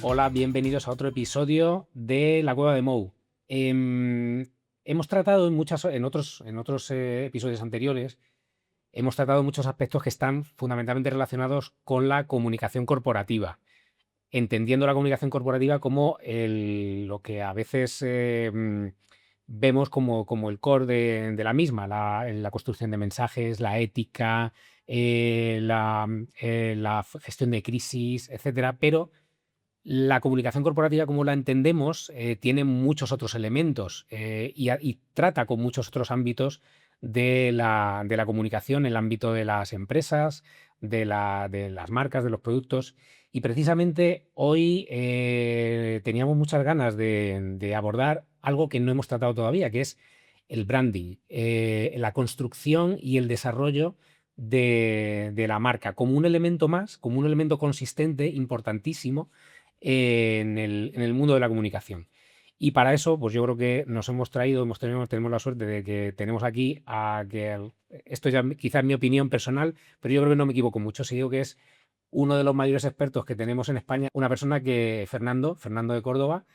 Hola, bienvenidos a otro episodio de La Cueva de Mou. Hemos tratado en otros episodios anteriores, hemos tratado muchos aspectos que están fundamentalmente relacionados con la comunicación corporativa, entendiendo la comunicación corporativa como lo que a veces vemos como el core de la misma, la construcción de mensajes, la ética, la gestión de crisis, etcétera, pero la comunicación corporativa, como la entendemos, tiene muchos otros elementos y trata con muchos otros ámbitos de la comunicación, el ámbito de las empresas, de las marcas, de los productos. Y precisamente hoy teníamos muchas ganas de abordar algo que no hemos tratado todavía, que es el branding, la construcción y el desarrollo de la marca como un elemento más, como un elemento consistente, importantísimo en el mundo de la comunicación. Y para eso, pues yo creo que nos hemos traído, tenemos la suerte de que tenemos aquí esto ya quizás es mi opinión personal, pero yo creo que no me equivoco mucho si digo que es uno de los mayores expertos que tenemos en España, una persona Fernando de Córdoba,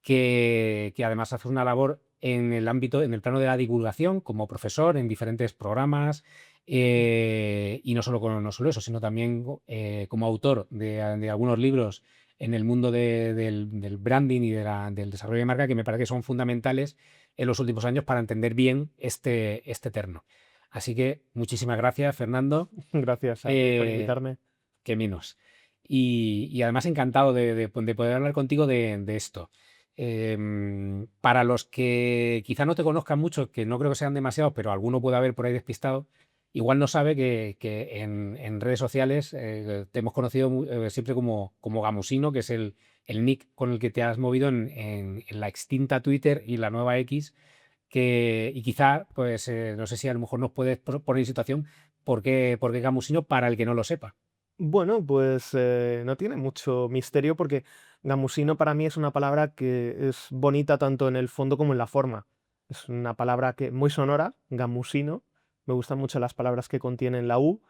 que además hace una labor en el ámbito, en el plano de la divulgación, como profesor en diferentes programas, y no solo eso, sino también como autor de algunos libros en el mundo del branding y del desarrollo de marca, que me parece que son fundamentales en los últimos años para entender bien este terno. Así que muchísimas gracias, Fernando. Gracias a ti por Eh, invitarme. qué menos. Y además encantado de poder hablar contigo de esto. Para los que quizá no te conozcan mucho, que no creo que sean demasiados, pero alguno puede haber por ahí despistado, igual no sabe que en redes sociales te hemos conocido siempre como Gamusino, que es el nick con el que te has movido en la extinta Twitter y la nueva X, y quizá, pues no sé si a lo mejor nos puedes poner en situación por qué Gamusino para el que no lo sepa. Bueno, pues no tiene mucho misterio porque gamusino para mí es una palabra que es bonita tanto en el fondo como en la forma. Es una palabra que muy sonora, gamusino. Me gustan mucho las palabras que contienen la U.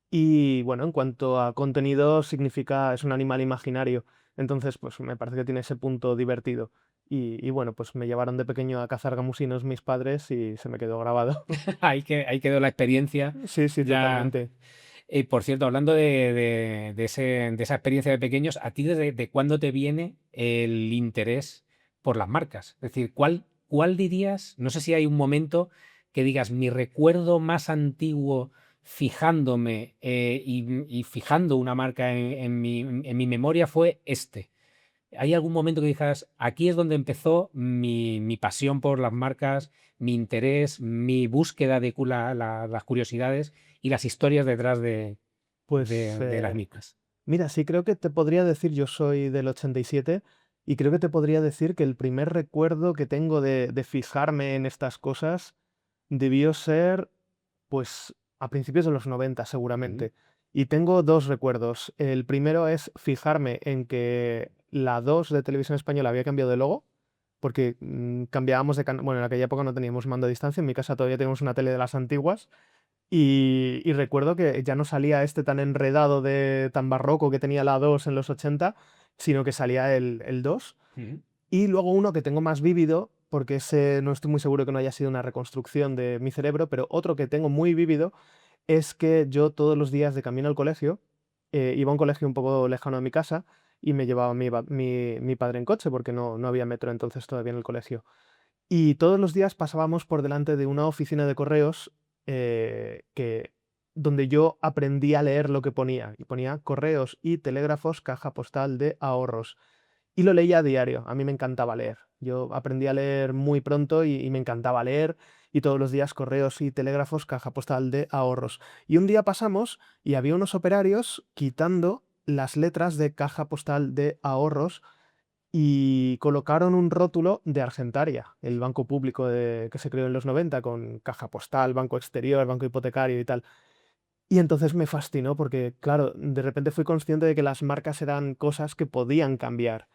Y bueno, en cuanto a contenido, significa es un animal imaginario. Entonces, pues me parece que tiene ese punto divertido. Y bueno, pues me llevaron de pequeño a cazar gamusinos mis padres y se me quedó grabado. Ahí quedó la experiencia. Sí, sí, Ya. totalmente. Por cierto, hablando de esa experiencia de pequeños, ¿a ti desde cuándo te viene el interés por las marcas? Es decir, ¿cuál dirías? No sé si hay un momento que digas, mi recuerdo más antiguo fijándome y fijando una marca en mi memoria fue este. ¿Hay algún momento que digas, aquí es donde empezó mi pasión por las marcas, mi interés, mi búsqueda de las curiosidades y las historias detrás de, Pues de, de las mismas? mira, sí creo que te podría decir, yo soy del 87 y creo que te podría decir que el primer recuerdo que tengo de fijarme en estas cosas debió ser, pues, a principios de los 90 Mm. seguramente. Y tengo dos recuerdos. El primero es fijarme en que la 2 de Televisión Española había cambiado de logo, porque cambiábamos de canal. Bueno, en aquella época no teníamos mando a distancia, en mi casa todavía teníamos una tele de las antiguas y recuerdo que ya no salía este tan enredado de tan barroco que tenía la 2 en los 80, sino que salía el 2. Mm. Y luego uno que tengo más vívido, porque ese no estoy muy seguro que no haya sido una reconstrucción de mi cerebro, pero otro que tengo muy vívido es que yo todos los días de camino al colegio, iba a un colegio un poco lejano a mi casa y me llevaba mi padre en coche, porque no había metro entonces todavía en el colegio. Y todos los días pasábamos por delante de una oficina de correos donde yo aprendí a leer lo que ponía. Y ponía correos y telégrafos, caja postal de ahorros. Y lo leía a diario. A mí me encantaba leer. Yo aprendí a leer muy pronto y me encantaba leer. Y todos los días correos y telégrafos, caja postal de ahorros. Y un día pasamos y había unos operarios quitando las letras de caja postal de ahorros y colocaron un rótulo de Argentaria, el banco público que se creó en los 90 con Caja Postal, Banco Exterior, Banco Hipotecario y tal. Y entonces me fascinó porque, claro, de repente fui consciente de que las marcas eran cosas que podían cambiar.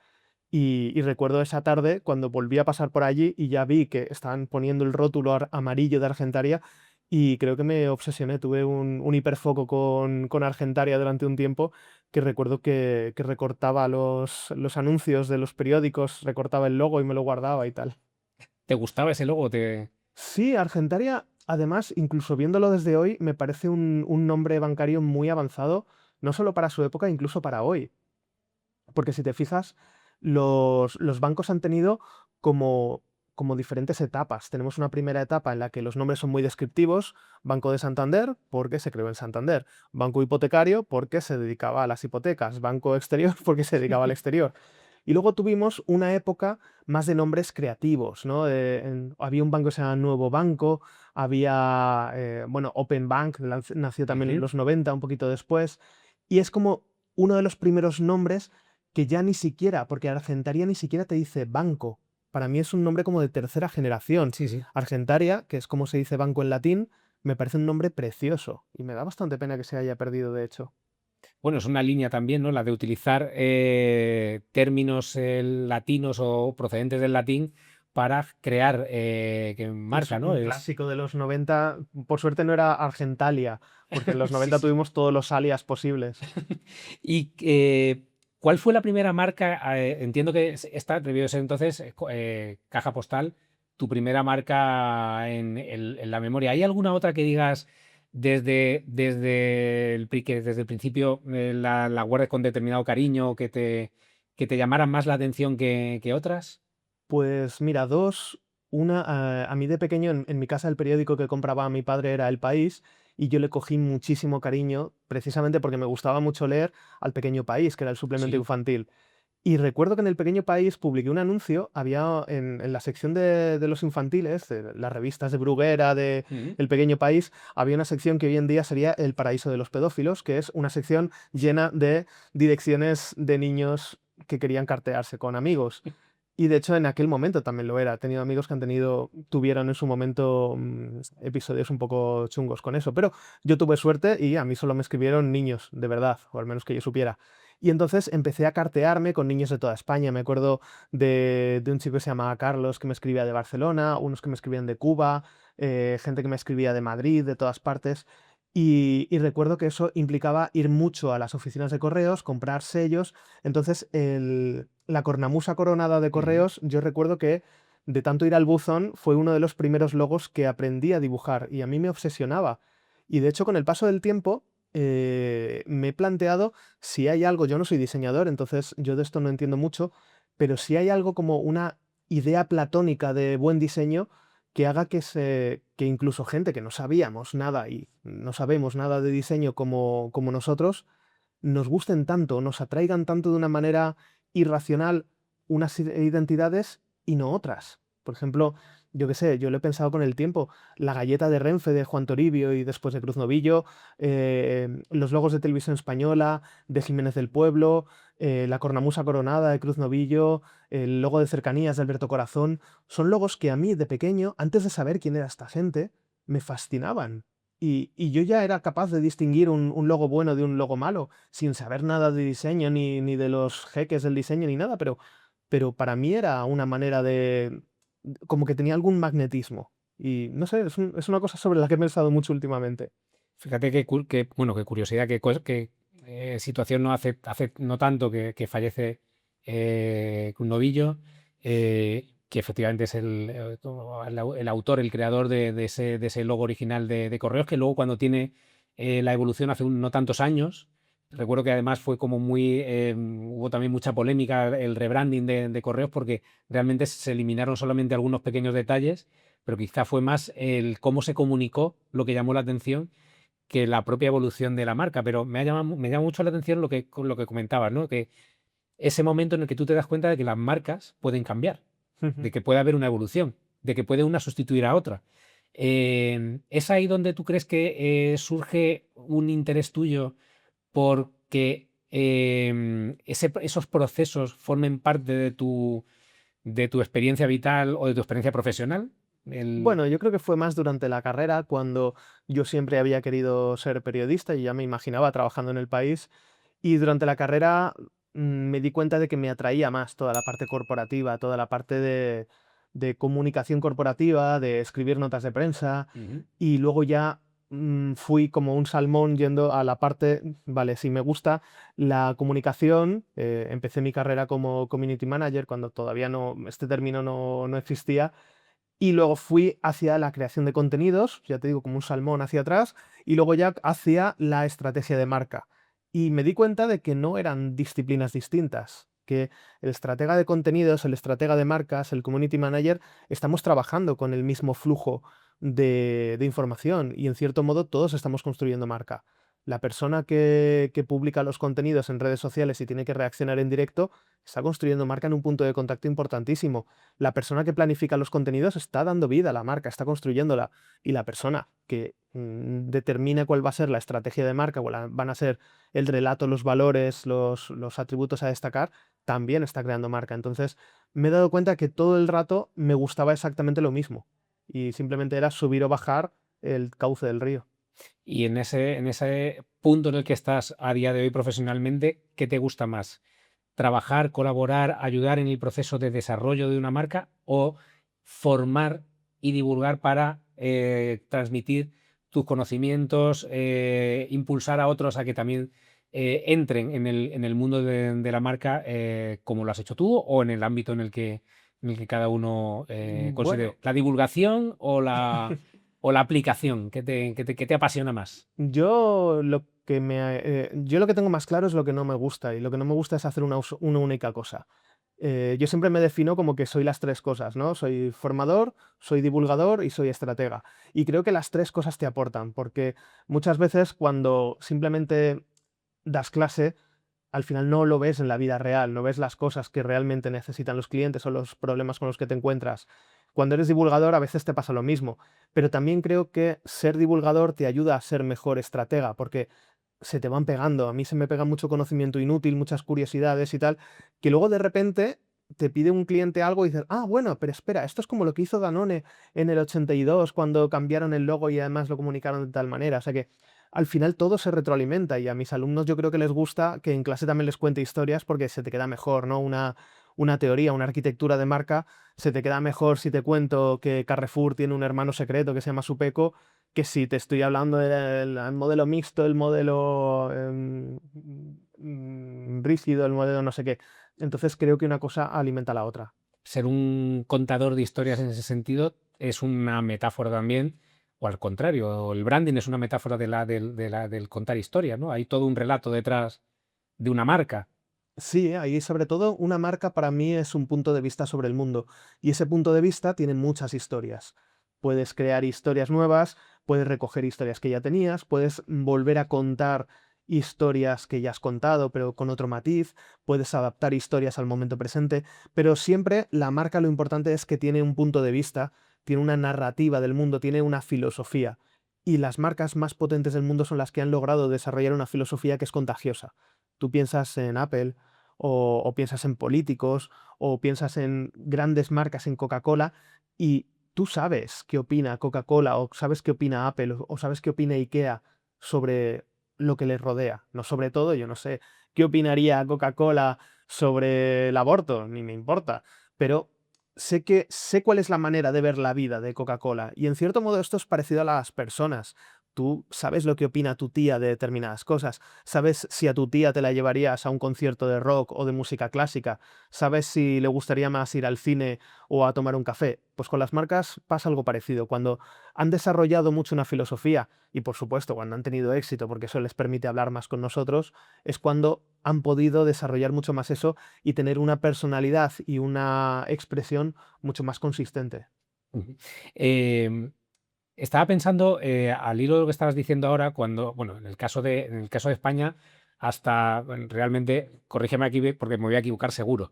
Y recuerdo esa tarde cuando volví a pasar por allí y ya vi que estaban poniendo el rótulo amarillo de Argentaria y creo que me obsesioné. Tuve un hiperfoco con Argentaria durante un tiempo que recuerdo que recortaba los anuncios de los periódicos, recortaba el logo y me lo guardaba y tal. ¿Te gustaba ese logo? ¿Te... Sí, Argentaria, además, incluso viéndolo desde hoy, me parece un nombre bancario muy avanzado, no solo para su época, incluso para hoy. Porque si te fijas, los bancos han tenido como, como diferentes etapas. Tenemos una primera etapa en la que los nombres son muy descriptivos. Banco de Santander, porque se creó en Santander. Banco hipotecario, porque se dedicaba a las hipotecas. Banco exterior, porque se dedicaba al exterior. Y luego tuvimos una época más de nombres creativos, ¿no? Había un banco que se llama Nuevo Banco, había, bueno, Open Bank, nació también en Ujú. los 90, un poquito después, y es como uno de los primeros nombres que ya ni siquiera, porque Argentaria ni siquiera te dice banco. Para mí es un nombre como de tercera generación. Sí, sí. Argentaria, que es como se dice banco en latín, me parece un nombre precioso y me da bastante pena que se haya perdido, de hecho. Bueno, es una línea también, ¿no? La de utilizar términos latinos o procedentes del latín para crear Es marca, ¿no? un Es, clásico de los 90. Por suerte no era Argentalia, porque en los sí, 90 sí. tuvimos todos los alias posibles. ¿Y cuál fue la primera marca? Entiendo que esta debió de ser entonces Caja Postal, tu primera marca en la memoria. ¿Hay alguna otra que digas que desde el principio la guardes con determinado cariño, que te llamaran más la atención que otras? Pues mira, dos. Una, a mí de pequeño, en mi casa el periódico que compraba mi padre era El País y yo le cogí muchísimo cariño, precisamente porque me gustaba mucho leer al Pequeño País, que era el suplemento Sí. infantil. Y recuerdo que en El Pequeño País publiqué un anuncio, había en la sección de los infantiles, de las revistas de Bruguera, de Ujú. El Pequeño País, había una sección que hoy en día sería El Paraíso de los Pedófilos, que es una sección llena de direcciones de niños que querían cartearse con amigos. Y de hecho en aquel momento también lo era. He tenido amigos que tuvieron en su momento episodios un poco chungos con eso, pero yo tuve suerte y a mí solo me escribieron niños, de verdad, o al menos que yo supiera. Y entonces empecé a cartearme con niños de toda España. Me acuerdo de un chico que se llamaba Carlos que me escribía de Barcelona, unos que me escribían de Cuba, gente que me escribía de Madrid, de todas partes. Y recuerdo que eso implicaba ir mucho a las oficinas de correos, comprar sellos. Entonces, la cornamusa coronada de Ujú. correos, yo recuerdo que de tanto ir al buzón fue uno de los primeros logos que aprendí a dibujar y a mí me obsesionaba. Y de hecho, con el paso del tiempo, me he planteado si hay algo, yo no soy diseñador, entonces yo de esto no entiendo mucho, pero si hay algo como una idea platónica de buen diseño que haga que incluso gente que no sabíamos nada y no sabemos nada de diseño como nosotros, nos gusten tanto, nos atraigan tanto de una manera irracional unas identidades y no otras. Por ejemplo, yo qué sé, yo lo he pensado con el tiempo, la galleta de Renfe de Juan Toribio y después de Cruz Novillo, los logos de Televisión Española, de Jiménez del Pueblo, la cornamusa coronada de Cruz Novillo, el logo de Cercanías de Alberto Corazón, son logos que a mí de pequeño, antes de saber quién era esta gente, me fascinaban. Y yo ya era capaz de distinguir un logo bueno de un logo malo, sin saber nada de diseño, ni de los jeques del diseño, ni nada, pero para mí era una manera de... como que tenía algún magnetismo. Y no sé, es una cosa sobre la que he pensado mucho últimamente. Fíjate bueno, qué curiosidad, qué situación no hace no tanto que fallece un novillo, que efectivamente es el autor, el creador de ese logo original de Correos, que luego cuando tiene la evolución hace no tantos años, recuerdo que además fue como hubo también mucha polémica el rebranding de Correos porque realmente se eliminaron solamente algunos pequeños detalles, pero quizá fue más el cómo se comunicó lo que llamó la atención que la propia evolución de la marca, pero me llama mucho la atención con lo que comentabas, ¿no? Que ese momento en el que tú te das cuenta de que las marcas pueden cambiar, de que puede haber una evolución, de que puede una sustituir a otra. ¿Es ahí donde tú crees que surge un interés tuyo porque esos procesos formen parte de tu experiencia vital o de tu experiencia profesional? El... Bueno, yo creo que fue más durante la carrera, cuando yo siempre había querido ser periodista y ya me imaginaba trabajando en El País. Y durante la carrera me di cuenta de que me atraía más toda la parte corporativa, toda la parte de comunicación corporativa, de escribir notas de prensa. Ujú. Y luego ya fui como un salmón yendo a la parte, vale, si me gusta la comunicación, empecé mi carrera como community manager cuando todavía no, este término no existía, y luego fui hacia la creación de contenidos, ya te digo, como un salmón hacia atrás, y luego ya hacia la estrategia de marca. Y me di cuenta de que no eran disciplinas distintas, que el estratega de contenidos, el estratega de marcas, el community manager, estamos trabajando con el mismo flujo de información y en cierto modo todos estamos construyendo marca. La persona que publica los contenidos en redes sociales y tiene que reaccionar en directo está construyendo marca en un punto de contacto importantísimo. La persona que planifica los contenidos está dando vida a la marca, está construyéndola. Y la persona que determine cuál va a ser la estrategia de marca, van a ser el relato, los valores, los atributos a destacar, también está creando marca. Entonces, me he dado cuenta que todo el rato me gustaba exactamente lo mismo. Y simplemente era subir o bajar el cauce del río. Y en ese punto en el que estás a día de hoy profesionalmente, ¿qué te gusta más? ¿Trabajar, colaborar, ayudar en el proceso de desarrollo de una marca o formar y divulgar para transmitir tus conocimientos, impulsar a otros a que también entren en el mundo de la marca como lo has hecho tú o en el ámbito en el que cada uno Bueno, considere? ¿La divulgación o la aplicación? ¿Qué te apasiona más? yo lo que tengo más claro es lo que no me gusta, y lo que no me gusta es hacer una única cosa. Yo siempre me defino como que soy las tres cosas, ¿no? Soy formador, soy divulgador y soy estratega. Y creo que las tres cosas te aportan, porque muchas veces cuando simplemente das clase, al final no lo ves en la vida real, no ves las cosas que realmente necesitan los clientes o los problemas con los que te encuentras. Cuando eres divulgador a veces te pasa lo mismo, pero también creo que ser divulgador te ayuda a ser mejor estratega, porque se te van pegando. A mí se me pega mucho conocimiento inútil, muchas curiosidades y tal, que luego de repente te pide un cliente algo y dices, ah, bueno, pero espera, esto es como lo que hizo Danone en el 82 cuando cambiaron el logo y además lo comunicaron de tal manera. O sea que al final todo se retroalimenta y a mis alumnos yo creo que les gusta que en clase también les cuente historias porque se te queda mejor, ¿no? Una teoría, una arquitectura de marca, se te queda mejor si te cuento que Carrefour tiene un hermano secreto que se llama Supeco, que si te estoy hablando del modelo mixto, el modelo rígido, el modelo no sé qué. Entonces creo que una cosa alimenta a la otra. Ser un contador de historias en ese sentido es una metáfora también, o al contrario, el branding es una metáfora del contar historias, ¿no? Hay todo un relato detrás de una marca. Sí, ahí sobre todo una marca para mí es un punto de vista sobre el mundo y ese punto de vista tiene muchas historias. Puedes crear historias nuevas, puedes recoger historias que ya tenías, puedes volver a contar historias que ya has contado pero con otro matiz, puedes adaptar historias al momento presente, pero siempre la marca lo importante es que tiene un punto de vista, tiene una narrativa del mundo, tiene una filosofía. Y las marcas más potentes del mundo son las que han logrado desarrollar una filosofía que es contagiosa. Tú piensas en Apple, o piensas en políticos, o piensas en grandes marcas, en Coca-Cola, y tú sabes qué opina Coca-Cola, o sabes qué opina Apple, o sabes qué opina IKEA sobre lo que les rodea. No sobre todo, yo no sé qué opinaría Coca-Cola sobre el aborto, ni me importa, pero sé cuál es la manera de ver la vida de Coca-Cola, y en cierto modo esto es parecido a las personas. Tú sabes lo que opina tu tía de determinadas cosas. Sabes si a tu tía te la llevarías a un concierto de rock o de música clásica. Sabes si le gustaría más ir al cine o a tomar un café. Pues con las marcas pasa algo parecido. Cuando han desarrollado mucho una filosofía y por supuesto cuando han tenido éxito, porque eso les permite hablar más con nosotros, es cuando han podido desarrollar mucho más eso y tener una personalidad y una expresión mucho más consistente. Ujú. Em, Estaba pensando, al hilo de lo que estabas diciendo ahora, cuando, bueno, en el caso de España, hasta bueno, realmente, corrígeme aquí porque me voy a equivocar seguro,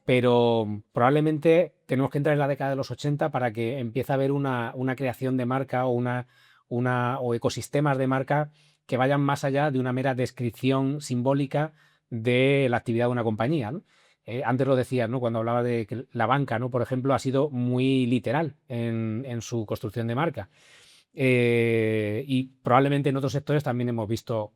pero probablemente tenemos que entrar en la década de los 80 para que empiece a haber una creación de marca o ecosistemas de marca que vayan más allá de una mera descripción simbólica de la actividad de una compañía, ¿no? Antes lo decías, ¿no? Cuando hablaba de que la banca, ¿no? Por ejemplo, ha sido muy literal en su construcción de marca. Y probablemente en otros sectores también hemos visto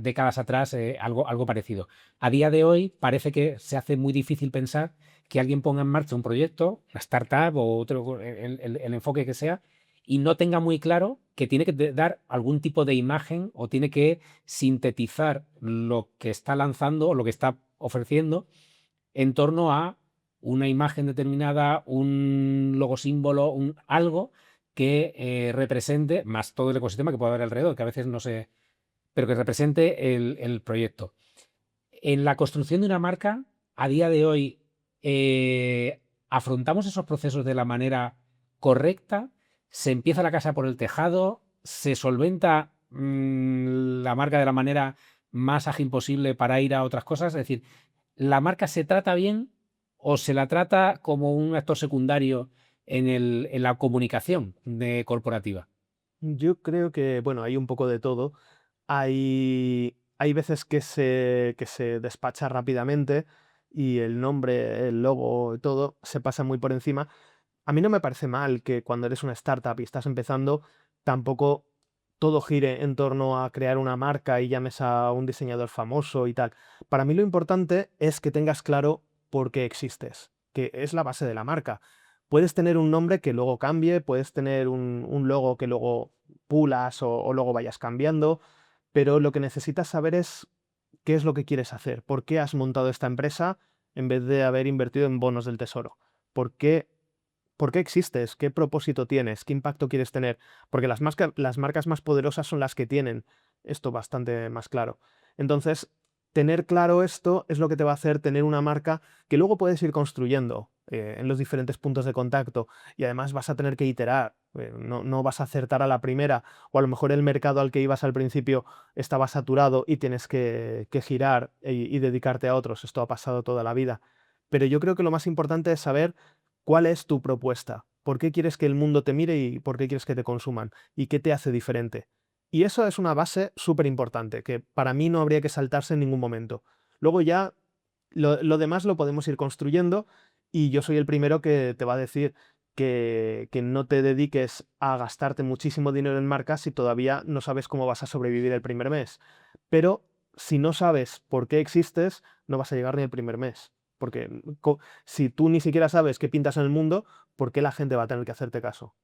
décadas atrás algo parecido. A día de hoy parece que se hace muy difícil pensar que alguien ponga en marcha un proyecto, una startup o otro, el enfoque que sea, y no tenga muy claro que tiene que dar algún tipo de imagen o tiene que sintetizar lo que está lanzando o lo que está ofreciendo en torno a una imagen determinada, un logo símbolo, algo que represente, más todo el ecosistema que puede haber alrededor, que a veces no se, pero que represente el proyecto. En la construcción de una marca, a día de hoy, afrontamos esos procesos de la manera correcta, se empieza la casa por el tejado, se solventa la marca de la manera más ágil posible para ir a otras cosas. Es decir, ¿la marca se trata bien o se la trata como un actor secundario en la comunicación corporativa? Yo creo que, bueno, hay un poco de todo. Hay veces que se despacha rápidamente y el nombre, el logo, todo se pasa muy por encima. A mí no me parece mal que cuando eres una startup y estás empezando, tampoco todo gire en torno a crear una marca y llames a un diseñador famoso y tal. Para mí lo importante es que tengas claro por qué existes, que es la base de la marca. Puedes tener un nombre que luego cambie, puedes tener un logo que luego pulas o luego vayas cambiando, pero lo que necesitas saber es qué es lo que quieres hacer, por qué has montado esta empresa en vez de haber invertido en bonos del tesoro, por qué existes? ¿Qué propósito tienes? ¿Qué impacto quieres tener? Porque las marcas más poderosas son las que tienen esto bastante más claro. Entonces, tener claro esto es lo que te va a hacer tener una marca que luego puedes ir construyendo en los diferentes puntos de contacto y además vas a tener que iterar. No vas a acertar a la primera o a lo mejor el mercado al que ibas al principio estaba saturado y tienes que girar y dedicarte a otros. Esto ha pasado toda la vida. Pero yo creo que lo más importante es saber ¿cuál es tu propuesta? ¿Por qué quieres que el mundo te mire y por qué quieres que te consuman? ¿Y qué te hace diferente? Y eso es una base súper importante, que para mí no habría que saltarse en ningún momento. Luego ya lo demás lo podemos ir construyendo y yo soy el primero que te va a decir que no te dediques a gastarte muchísimo dinero en marcas si todavía no sabes cómo vas a sobrevivir el primer mes. Pero si no sabes por qué existes, no vas a llegar ni el primer mes. Porque si tú ni siquiera sabes qué pintas en el mundo, ¿por qué la gente va a tener que hacerte caso?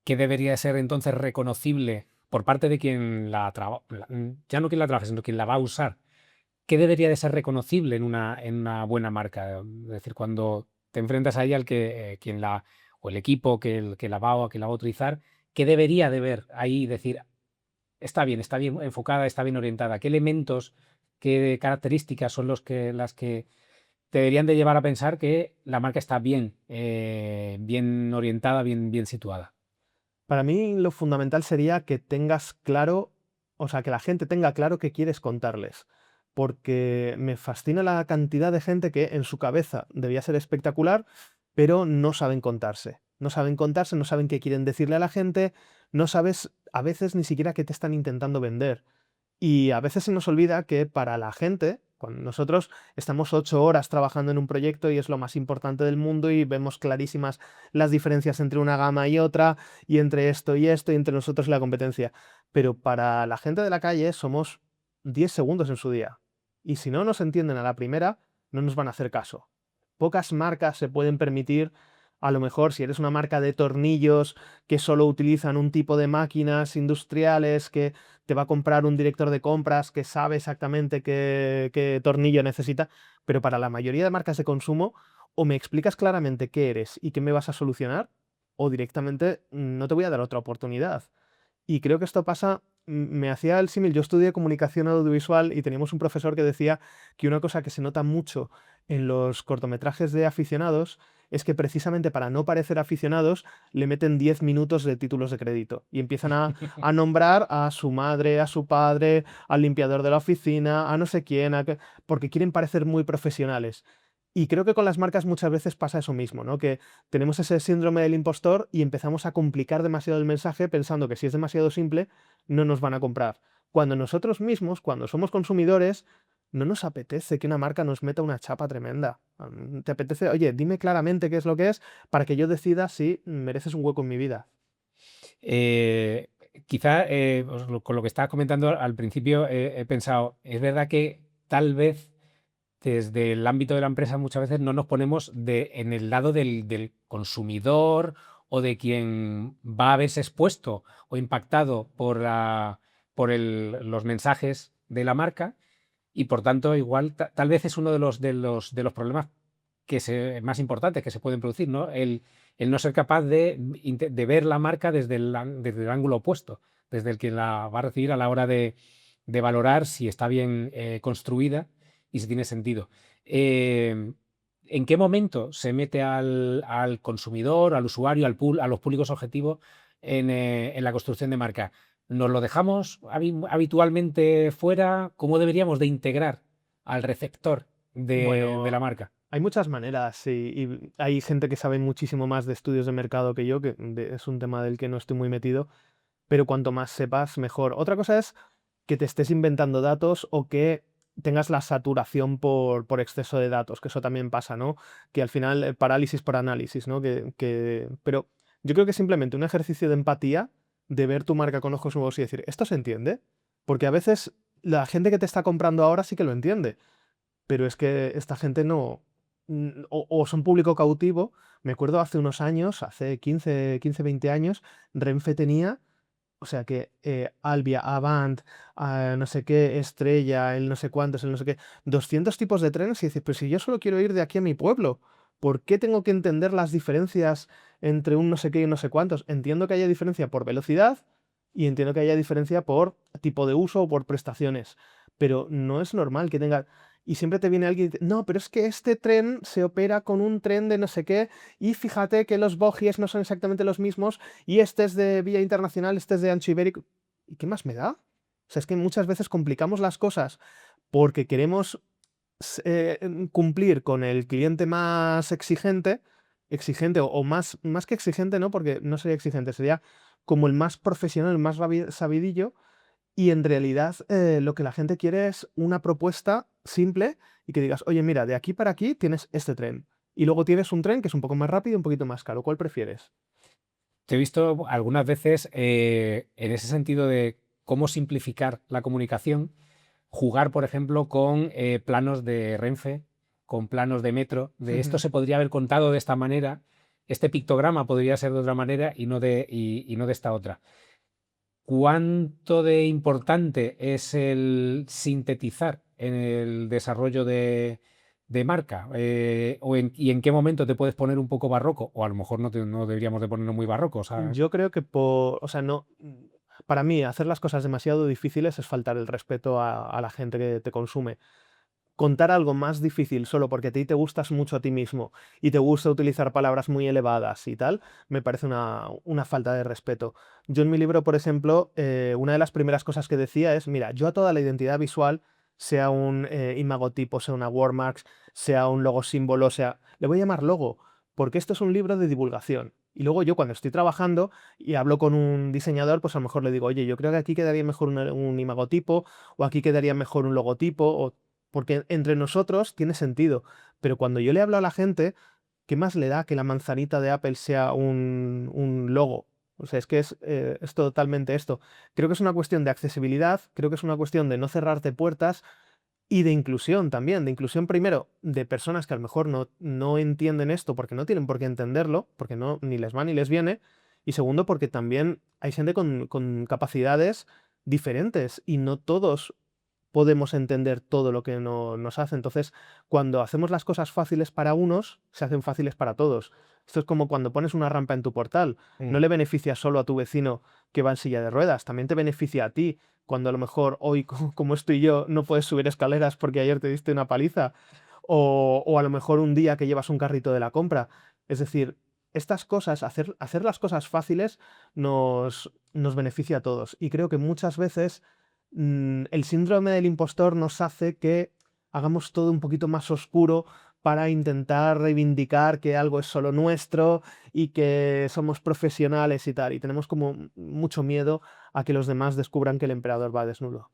¿Qué debería ser entonces reconocible por parte de quien ya no quien la trabaja, sino quien la va a usar? ¿Qué debería de ser reconocible en una buena marca? Es decir, cuando te enfrentas a ella, o el equipo que la va a utilizar, ¿qué debería de ver ahí? Decir, está bien enfocada, está bien orientada. ¿Qué elementos, qué características son las que te deberían de llevar a pensar que la marca está bien, bien orientada, bien situada? Para mí lo fundamental sería que tengas claro, o sea, que la gente tenga claro qué quieres contarles. Porque me fascina la cantidad de gente que en su cabeza debía ser espectacular, pero no saben contarse. No saben contarse, no saben qué quieren decirle a la gente, no sabes a veces ni siquiera qué te están intentando vender. Y a veces se nos olvida que para la gente, cuando nosotros estamos 8 horas trabajando en un proyecto y es lo más importante del mundo y vemos clarísimas las diferencias entre una gama y otra, y entre esto y entre nosotros y la competencia. Pero para la gente de la calle somos 10 segundos en su día. Y si no nos entienden a la primera, no nos van a hacer caso. Pocas marcas se pueden permitir, a lo mejor si eres una marca de tornillos que solo utilizan un tipo de máquinas industriales que te va a comprar un director de compras que sabe exactamente qué tornillo necesita, pero para la mayoría de marcas de consumo, o me explicas claramente qué eres y qué me vas a solucionar, o directamente no te voy a dar otra oportunidad. Y creo que esto pasa, me hacía el símil, yo estudié comunicación audiovisual y teníamos un profesor que decía que una cosa que se nota mucho en los cortometrajes de aficionados es que precisamente para no parecer aficionados le meten 10 minutos de títulos de crédito y empiezan a nombrar a su madre, a su padre, al limpiador de la oficina, a no sé quién, porque quieren parecer muy profesionales. Y creo que con las marcas muchas veces pasa eso mismo, ¿no? Que tenemos ese síndrome del impostor y empezamos a complicar demasiado el mensaje pensando que si es demasiado simple, no nos van a comprar. Cuando nosotros mismos, cuando somos consumidores, no nos apetece que una marca nos meta una chapa tremenda. Te apetece, oye, dime claramente qué es lo que es para que yo decida si mereces un hueco en mi vida. Eh, Quizá con lo que estabas comentando al principio he pensado, es verdad que tal vez desde el ámbito de la empresa muchas veces no nos ponemos en el lado del consumidor o de quien va a verse expuesto o impactado por los mensajes de la marca y por tanto igual tal vez es uno de los problemas más importantes que se pueden producir, ¿no? El no ser capaz de ver la marca desde el ángulo opuesto, desde el que la va a recibir a la hora de valorar si está bien construida y si tiene sentido. Eh, ¿En qué momento se mete al consumidor, al usuario, a los públicos objetivos en la construcción de marca? ¿Nos lo dejamos habitualmente fuera? ¿Cómo deberíamos de integrar al receptor de la Bueno, marca? hay muchas maneras y hay gente que sabe muchísimo más de estudios de mercado que yo, que es un tema del que no estoy muy metido, pero cuanto más sepas, mejor. Otra cosa es que te estés inventando datos o que tengas la saturación por exceso de datos, que eso también pasa, ¿no? Que al final, parálisis por análisis, ¿no? Pero yo creo que simplemente un ejercicio de empatía, de ver tu marca con ojos nuevos y decir, ¿esto se entiende? Porque a veces la gente que te está comprando ahora sí que lo entiende, pero es que esta gente no, o son público cautivo. Me acuerdo hace unos años, hace 20 años, Renfe tenía, o sea que Albia, Avant, no sé qué, Estrella, el no sé cuántos, el no sé qué, 200 tipos de trenes y dices, pero si yo solo quiero ir de aquí a mi pueblo, ¿por qué tengo que entender las diferencias entre un no sé qué y un no sé cuántos? Entiendo que haya diferencia por velocidad y entiendo que haya diferencia por tipo de uso o por prestaciones, pero no es normal que tenga... Y siempre te viene alguien y dice, no, pero es que este tren se opera con un tren de no sé qué y fíjate que los bogies no son exactamente los mismos y este es de vía internacional, este es de ancho ibérico. ¿Y qué más me da? O sea, es que muchas veces complicamos las cosas porque queremos cumplir con el cliente más exigente, exigente o más que exigente, ¿no? Porque no sería exigente, sería como el más profesional, el más sabidillo, y en realidad lo que la gente quiere es una propuesta simple y que digas, oye, mira, de aquí para aquí tienes este tren. Y luego tienes un tren que es un poco más rápido y un poquito más caro. ¿Cuál prefieres? Te he visto algunas veces en ese sentido de cómo simplificar la comunicación, jugar, por ejemplo, con planos de Renfe, con planos de metro, de esto se podría haber contado de esta manera, este pictograma podría ser de otra manera y no de esta otra. ¿Cuánto de importante es el sintetizar en el desarrollo de marca? ¿Y en qué momento te puedes poner un poco barroco? O a lo mejor no deberíamos de ponernos muy barrocos, ¿sabes? Yo creo que o sea, no, para mí hacer las cosas demasiado difíciles es faltar el respeto a la gente que te consume. Contar algo más difícil solo porque a ti te gustas mucho a ti mismo y te gusta utilizar palabras muy elevadas y tal, me parece una falta de respeto. Yo en mi libro, por ejemplo, una de las primeras cosas que decía es, mira, yo a toda la identidad visual, sea un imagotipo, sea una watermark, sea un logo símbolo, sea, le voy a llamar logo, porque esto es un libro de divulgación. Y luego yo cuando estoy trabajando y hablo con un diseñador, pues a lo mejor le digo, oye, yo creo que aquí quedaría mejor un imagotipo, o aquí quedaría mejor un logotipo, o porque entre nosotros tiene sentido. Pero cuando yo le hablo a la gente, ¿qué más le da que la manzanita de Apple sea un logo? O sea, es que es totalmente esto. Creo que es una cuestión de accesibilidad, creo que es una cuestión de no cerrarte puertas y de inclusión también. De inclusión primero de personas que a lo mejor no entienden esto porque no tienen por qué entenderlo, porque no, ni les va ni les viene. Y segundo, porque también hay gente con capacidades diferentes y no todos podemos entender todo lo que nos hace. Entonces, cuando hacemos las cosas fáciles para unos, se hacen fáciles para todos. Esto es como cuando pones una rampa en tu portal. Mm. No le beneficia solo a tu vecino que va en silla de ruedas, también te beneficia a ti. Cuando a lo mejor hoy, como estoy yo, no puedes subir escaleras porque ayer te diste una paliza. O a lo mejor un día que llevas un carrito de la compra. Es decir, estas cosas, hacer las cosas fáciles nos beneficia a todos. Y creo que muchas veces el síndrome del impostor nos hace que hagamos todo un poquito más oscuro para intentar reivindicar que algo es solo nuestro y que somos profesionales y tal. Y tenemos como mucho miedo a que los demás descubran que el emperador va desnudo.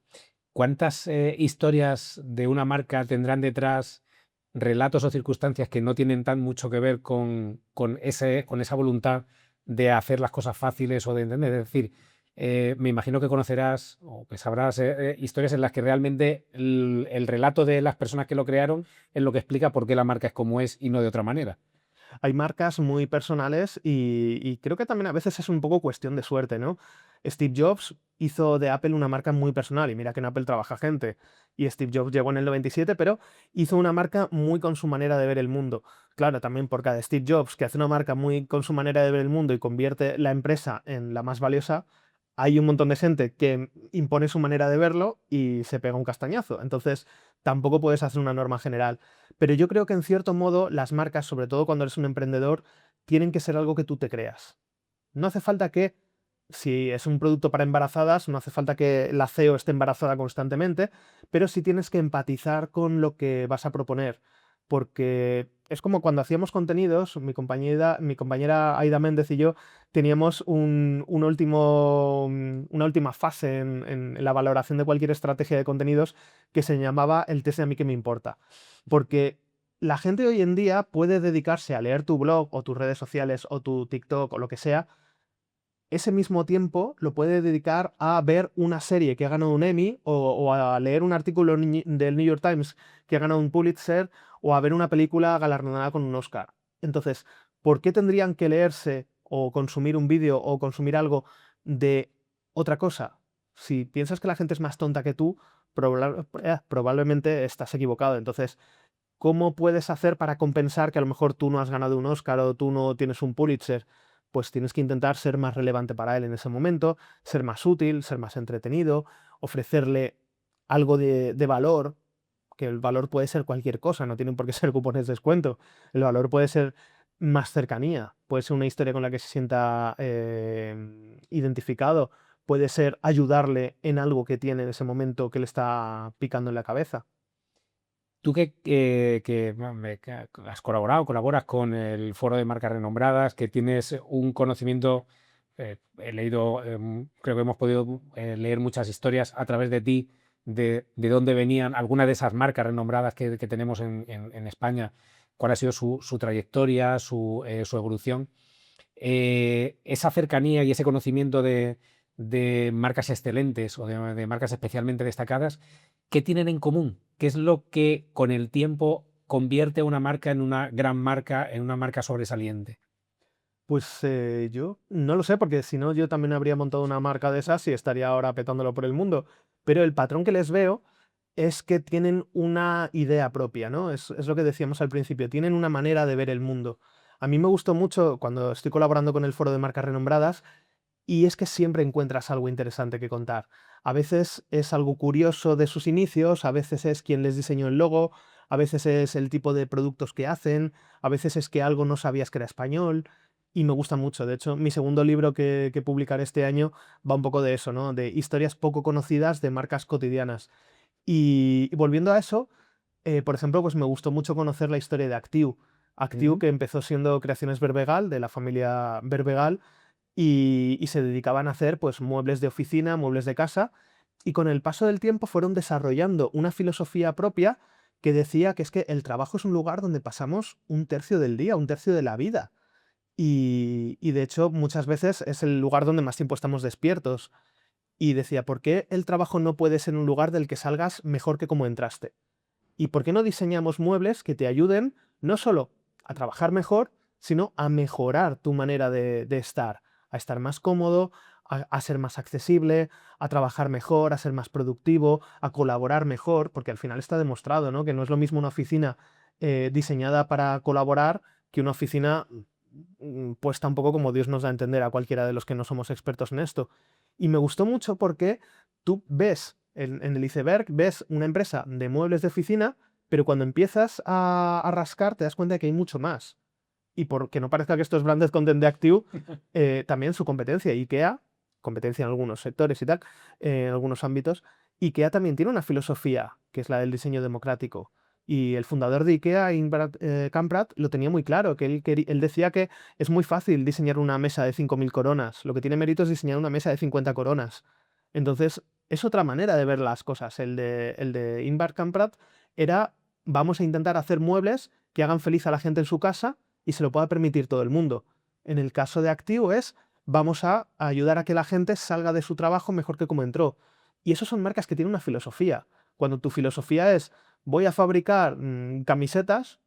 ¿Cuántas historias de una marca tendrán detrás relatos o circunstancias que no tienen tan mucho que ver con esa voluntad de hacer las cosas fáciles o de entender? Es decir, me imagino que conocerás o que sabrás historias en las que realmente el relato de las personas que lo crearon es lo que explica por qué la marca es como es y no de otra manera. Hay marcas muy personales y creo que también a veces es un poco cuestión de suerte, ¿no? Steve Jobs hizo de Apple una marca muy personal y mira que en Apple trabaja gente y Steve Jobs llegó en el 97, pero hizo una marca muy con su manera de ver el mundo. Claro, también por cada Steve Jobs que hace una marca muy con su manera de ver el mundo y convierte la empresa en la más valiosa, hay un montón de gente que impone su manera de verlo y se pega un castañazo. Entonces, tampoco puedes hacer una norma general. Pero yo creo que en cierto modo las marcas, sobre todo cuando eres un emprendedor, tienen que ser algo que tú te creas. No hace falta que, si es un producto para embarazadas, no hace falta que la CEO esté embarazada constantemente, pero sí tienes que empatizar con lo que vas a proponer. Porque es como cuando hacíamos contenidos, mi compañera Aida Méndez y yo teníamos una última fase en la valoración de cualquier estrategia de contenidos que se llamaba el test de a mí que me importa. Porque la gente hoy en día puede dedicarse a leer tu blog o tus redes sociales o tu TikTok o lo que sea. Ese mismo tiempo lo puede dedicar a ver una serie que ha ganado un Emmy o a leer un artículo del New York Times que ha ganado un Pulitzer o a ver una película galardonada con un Oscar. Entonces, ¿por qué tendrían que leerse o consumir un vídeo o consumir algo de otra cosa? Si piensas que la gente es más tonta que tú, probablemente estás equivocado. Entonces, ¿cómo puedes hacer para compensar que a lo mejor tú no has ganado un Oscar o tú no tienes un Pulitzer? Pues tienes que intentar ser más relevante para él en ese momento, ser más útil, ser más entretenido, ofrecerle algo de valor, que el valor puede ser cualquier cosa, no tienen por qué ser cupones de descuento. El valor puede ser más cercanía, puede ser una historia con la que se sienta identificado, puede ser ayudarle en algo que tiene en ese momento que le está picando en la cabeza. Tú que has colaborado, colaboras con el Foro de Marcas Renombradas, que tienes un conocimiento, he leído, creo que hemos podido leer muchas historias a través de ti de dónde venían algunas de esas marcas renombradas que tenemos en España, cuál ha sido su trayectoria, su evolución. Esa cercanía y ese conocimiento de marcas excelentes o de marcas especialmente destacadas, ¿qué tienen en común? ¿Qué es lo que con el tiempo convierte a una marca en una gran marca, en una marca sobresaliente? Pues yo no lo sé, porque si no, yo también habría montado una marca de esas y estaría ahora petándolo por el mundo. Pero el patrón que les veo es que tienen una idea propia, ¿no? Es lo que decíamos al principio, tienen una manera de ver el mundo. A mí me gustó mucho cuando estoy colaborando con el Foro de Marcas Renombradas y es que siempre encuentras algo interesante que contar. A veces es algo curioso de sus inicios, a veces es quien les diseñó el logo, a veces es el tipo de productos que hacen, a veces es que algo no sabías que era español. Y me gusta mucho. De hecho, mi segundo libro que publicaré este año va un poco de eso, ¿no? De historias poco conocidas de marcas cotidianas. Y volviendo a eso, por ejemplo, pues me gustó mucho conocer la historia de Actiu. Actiu, Ujú. que empezó siendo creaciones Berbegal, de la familia Berbegal, y se dedicaban a hacer pues muebles de oficina, muebles de casa, y con el paso del tiempo fueron desarrollando una filosofía propia que decía que es que el trabajo es un lugar donde pasamos un tercio del día, un tercio de la vida. Y de hecho, muchas veces es el lugar donde más tiempo estamos despiertos. Y decía, ¿por qué el trabajo no puede ser un lugar del que salgas mejor que como entraste? ¿Y por qué no diseñamos muebles que te ayuden no solo a trabajar mejor, sino a mejorar tu manera de estar, a estar más cómodo, a ser más accesible, a trabajar mejor, a ser más productivo, a colaborar mejor? Porque al final está demostrado, ¿no? Que no es lo mismo una oficina diseñada para colaborar que una oficina puesta un poco como Dios nos da a entender a cualquiera de los que no somos expertos en esto. Y me gustó mucho porque tú ves en el iceberg, ves una empresa de muebles de oficina, pero cuando empiezas a rascar te das cuenta de que hay mucho más. Y porque no parezca que esto es branded content de Active, también su competencia, IKEA, competencia en algunos sectores y tal, en algunos ámbitos, IKEA también tiene una filosofía, que es la del diseño democrático. Y el fundador de IKEA, Ingvar Kamprad, lo tenía muy claro, que él decía que es muy fácil diseñar una mesa de 5.000 coronas, lo que tiene mérito es diseñar una mesa de 50 coronas. Entonces, es otra manera de ver las cosas. El de Ingvar Kamprad era, vamos a intentar hacer muebles que hagan feliz a la gente en su casa y se lo pueda permitir todo el mundo. En el caso de Activo es, vamos a ayudar a que la gente salga de su trabajo mejor que como entró. Y eso son marcas que tienen una filosofía. Cuando tu filosofía es, voy a fabricar camisetas,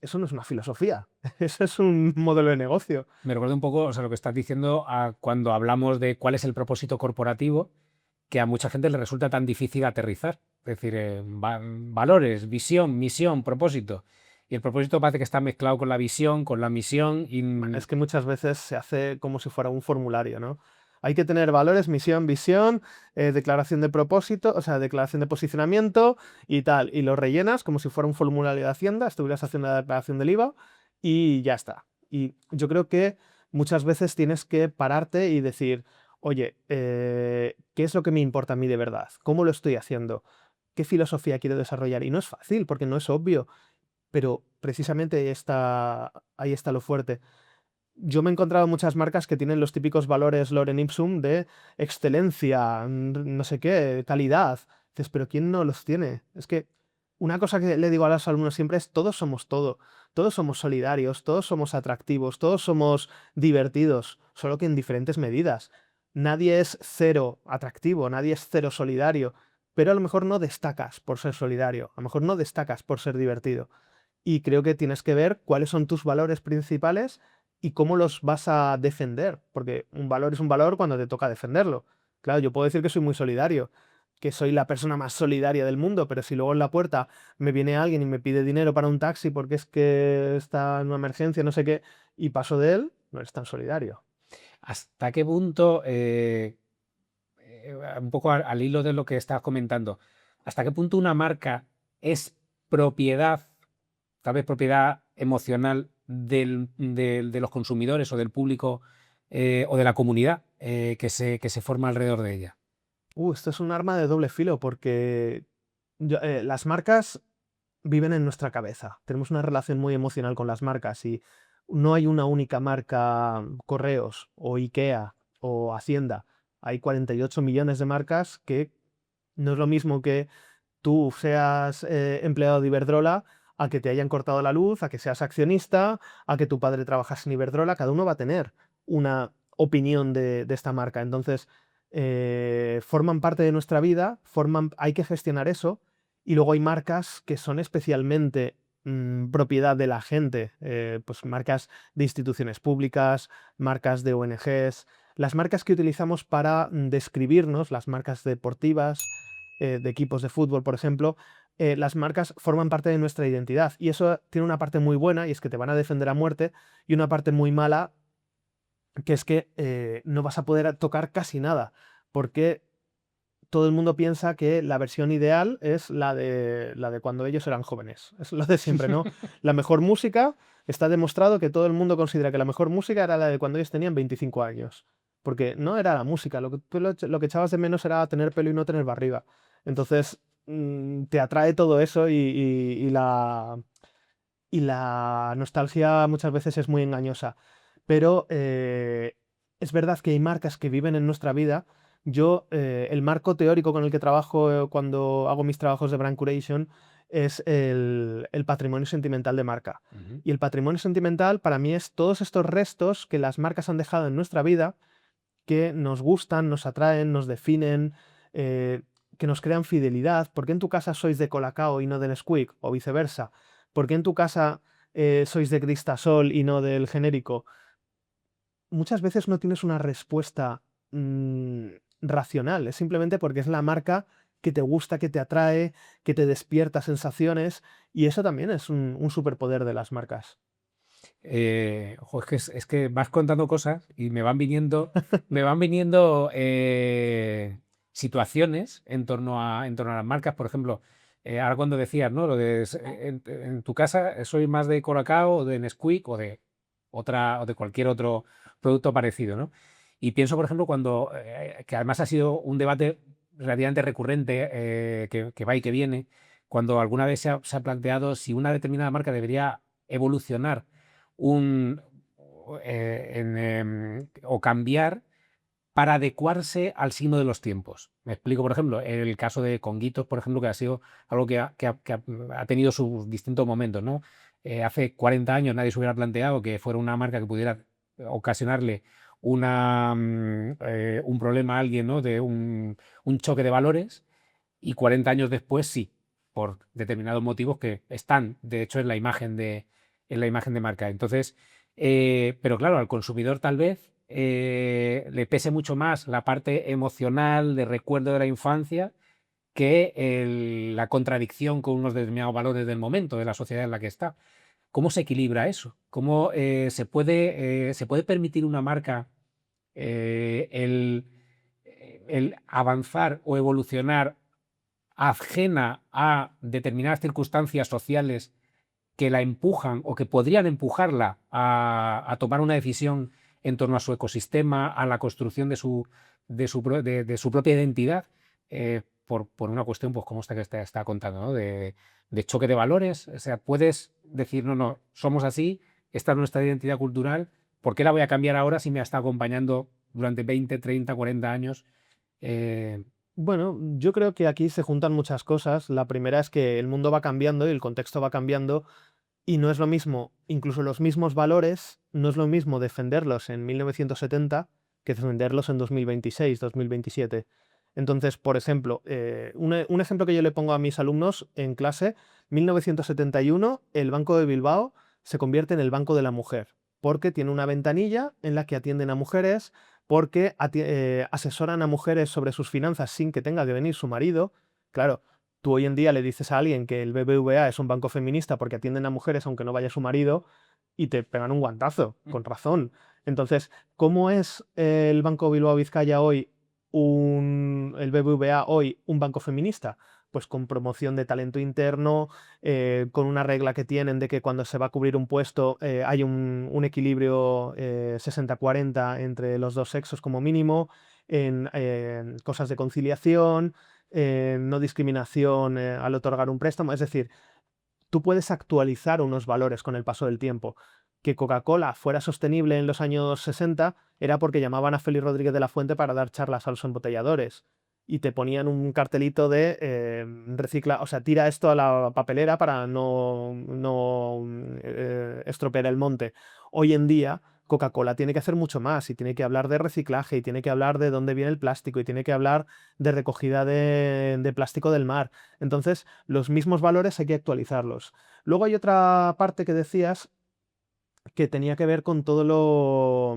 eso no es una filosofía, eso es un modelo de negocio. Me recuerda un poco, o sea, lo que estás diciendo a cuando hablamos de cuál es el propósito corporativo, que a mucha gente le resulta tan difícil aterrizar. Es decir, valores, visión, misión, propósito. Y el propósito parece que está mezclado con la visión, con la misión. Y Es que muchas veces se hace como si fuera un formulario, ¿no? Hay que tener valores, misión, visión, declaración de propósito, o sea, declaración de posicionamiento y tal. Y lo rellenas como si fuera un formulario de Hacienda, estuvieras haciendo la declaración del IVA y ya está. Y yo creo que muchas veces tienes que pararte y decir, oye, ¿qué es lo que me importa a mí de verdad? ¿Cómo lo estoy haciendo? ¿Qué filosofía quiero desarrollar? Y no es fácil porque no es obvio, pero precisamente ahí está lo fuerte. Yo me he encontrado muchas marcas que tienen los típicos valores Lorem Ipsum de excelencia, no sé qué, calidad. Dices, pero ¿quién no los tiene? Es que una cosa que le digo a los alumnos siempre es todos somos todo, todos somos solidarios, todos somos atractivos, todos somos divertidos, solo que en diferentes medidas. Nadie es cero atractivo, nadie es cero solidario, pero a lo mejor no destacas por ser solidario, a lo mejor no destacas por ser divertido. Y creo que tienes que ver cuáles son tus valores principales y cómo los vas a defender, porque un valor es un valor cuando te toca defenderlo. Claro, yo puedo decir que soy muy solidario, que soy la persona más solidaria del mundo, pero si luego en la puerta me viene alguien y me pide dinero para un taxi porque es que está en una emergencia, no sé qué, y paso de él, no eres tan solidario. hasta qué punto, un poco al hilo de lo que estás comentando, hasta qué punto una marca es propiedad, tal vez propiedad emocional de los consumidores o del público o de la comunidad que se forma alrededor de ella. Esto es un arma de doble filo porque las marcas viven en nuestra cabeza. Tenemos una relación muy emocional con las marcas y no hay una única marca, Correos o IKEA o Hacienda. Hay 48 millones de marcas que no es lo mismo que tú seas empleado de Iberdrola a que te hayan cortado la luz, a que seas accionista, a que tu padre trabajase en Iberdrola. Cada uno va a tener una opinión de esta marca. Entonces, forman parte de nuestra vida, hay que gestionar eso. Y luego hay marcas que son especialmente propiedad de la gente, pues marcas de instituciones públicas, marcas de ONGs, las marcas que utilizamos para describirnos, las marcas deportivas, de equipos de fútbol, por ejemplo, las marcas forman parte de nuestra identidad. Y eso tiene una parte muy buena, y es que te van a defender a muerte, y una parte muy mala, que es que no vas a poder tocar casi nada, porque todo el mundo piensa que la versión ideal es la de cuando ellos eran jóvenes. Es lo de siempre, ¿no? La mejor música, está demostrado que todo el mundo considera que la mejor música era la de cuando ellos tenían 25 años. Porque no era la música, lo que echabas de menos era tener pelo y no tener barriga. Entonces, te atrae todo eso y la nostalgia muchas veces es muy engañosa. Pero es verdad que hay marcas que viven en nuestra vida. Yo, el marco teórico con el que trabajo cuando hago mis trabajos de brand curation es el patrimonio sentimental de marca. Ujú. Y el patrimonio sentimental para mí es todos estos restos que las marcas han dejado en nuestra vida, que nos gustan, nos atraen, nos definen, eh, que nos crean fidelidad. ¿Por qué en tu casa sois de Colacao y no de Nesquik? O viceversa. ¿Por qué en tu casa sois de Cristasol y no del genérico? Muchas veces no tienes una respuesta racional, es simplemente porque es la marca que te gusta, que te atrae, que te despierta sensaciones, y eso también es un superpoder de las marcas. Es que vas contando cosas y me van viniendo situaciones en torno a las marcas. Por ejemplo, ahora cuando decías, ¿no? Lo de en tu casa soy más de Colacao o de Nesquik o de cualquier otro producto parecido, ¿no? Y pienso, por ejemplo, que además ha sido un debate relativamente recurrente, que va y que viene, cuando alguna vez se ha planteado si una determinada marca debería evolucionar o cambiar para adecuarse al signo de los tiempos. Me explico, por ejemplo, el caso de Conguitos, por ejemplo, que ha sido algo que ha tenido sus distintos momentos, ¿no? Hace 40 años nadie se hubiera planteado que fuera una marca que pudiera ocasionarle un problema a alguien, ¿no? De un choque de valores, y 40 años después sí, por determinados motivos que están, de hecho, en la imagen de marca. Entonces, pero claro, al consumidor tal vez le pese mucho más la parte emocional de recuerdo de la infancia que la contradicción con unos determinados valores del momento, de la sociedad en la que está. ¿Cómo se equilibra eso? ¿Cómo se puede permitir una marca el avanzar o evolucionar ajena a determinadas circunstancias sociales que la empujan o que podrían empujarla a tomar una decisión en torno a su ecosistema, a la construcción de su propia identidad, por una cuestión, pues como esta que está contando, ¿no? De choque de valores? O sea, puedes decir, no, no, somos así, esta es nuestra identidad cultural, ¿por qué la voy a cambiar ahora si me ha estado acompañando durante 20, 30, 40 años? Eh, Bueno, yo creo que aquí se juntan muchas cosas. La primera es que el mundo va cambiando y el contexto va cambiando y no es lo mismo, incluso los mismos valores, no es lo mismo defenderlos en 1970 que defenderlos en 2026, 2027. Entonces, por ejemplo, un ejemplo que yo le pongo a mis alumnos en clase: 1971, el Banco de Bilbao se convierte en el Banco de la Mujer, porque tiene una ventanilla en la que atienden a mujeres, porque asesoran a mujeres sobre sus finanzas sin que tenga que venir su marido. Claro, tú hoy en día le dices a alguien que el BBVA es un banco feminista porque atienden a mujeres aunque no vaya su marido y te pegan un guantazo, con razón. Entonces, ¿cómo es el Banco Bilbao Vizcaya hoy, el BBVA hoy, un banco feminista? Pues con promoción de talento interno, con una regla que tienen de que cuando se va a cubrir un puesto hay un equilibrio 60-40 entre los dos sexos como mínimo, en cosas de conciliación, no discriminación al otorgar un préstamo. Es decir, tú puedes actualizar unos valores con el paso del tiempo. Que Coca-Cola fuera sostenible en los años 60 era porque llamaban a Félix Rodríguez de la Fuente para dar charlas a los embotelladores y te ponían un cartelito de recicla, o sea, tira esto a la papelera para no estropear el monte. Hoy en día Coca-Cola tiene que hacer mucho más y tiene que hablar de reciclaje y tiene que hablar de dónde viene el plástico y tiene que hablar de recogida de plástico del mar. Entonces, los mismos valores hay que actualizarlos. Luego hay otra parte que decías que tenía que ver con todo lo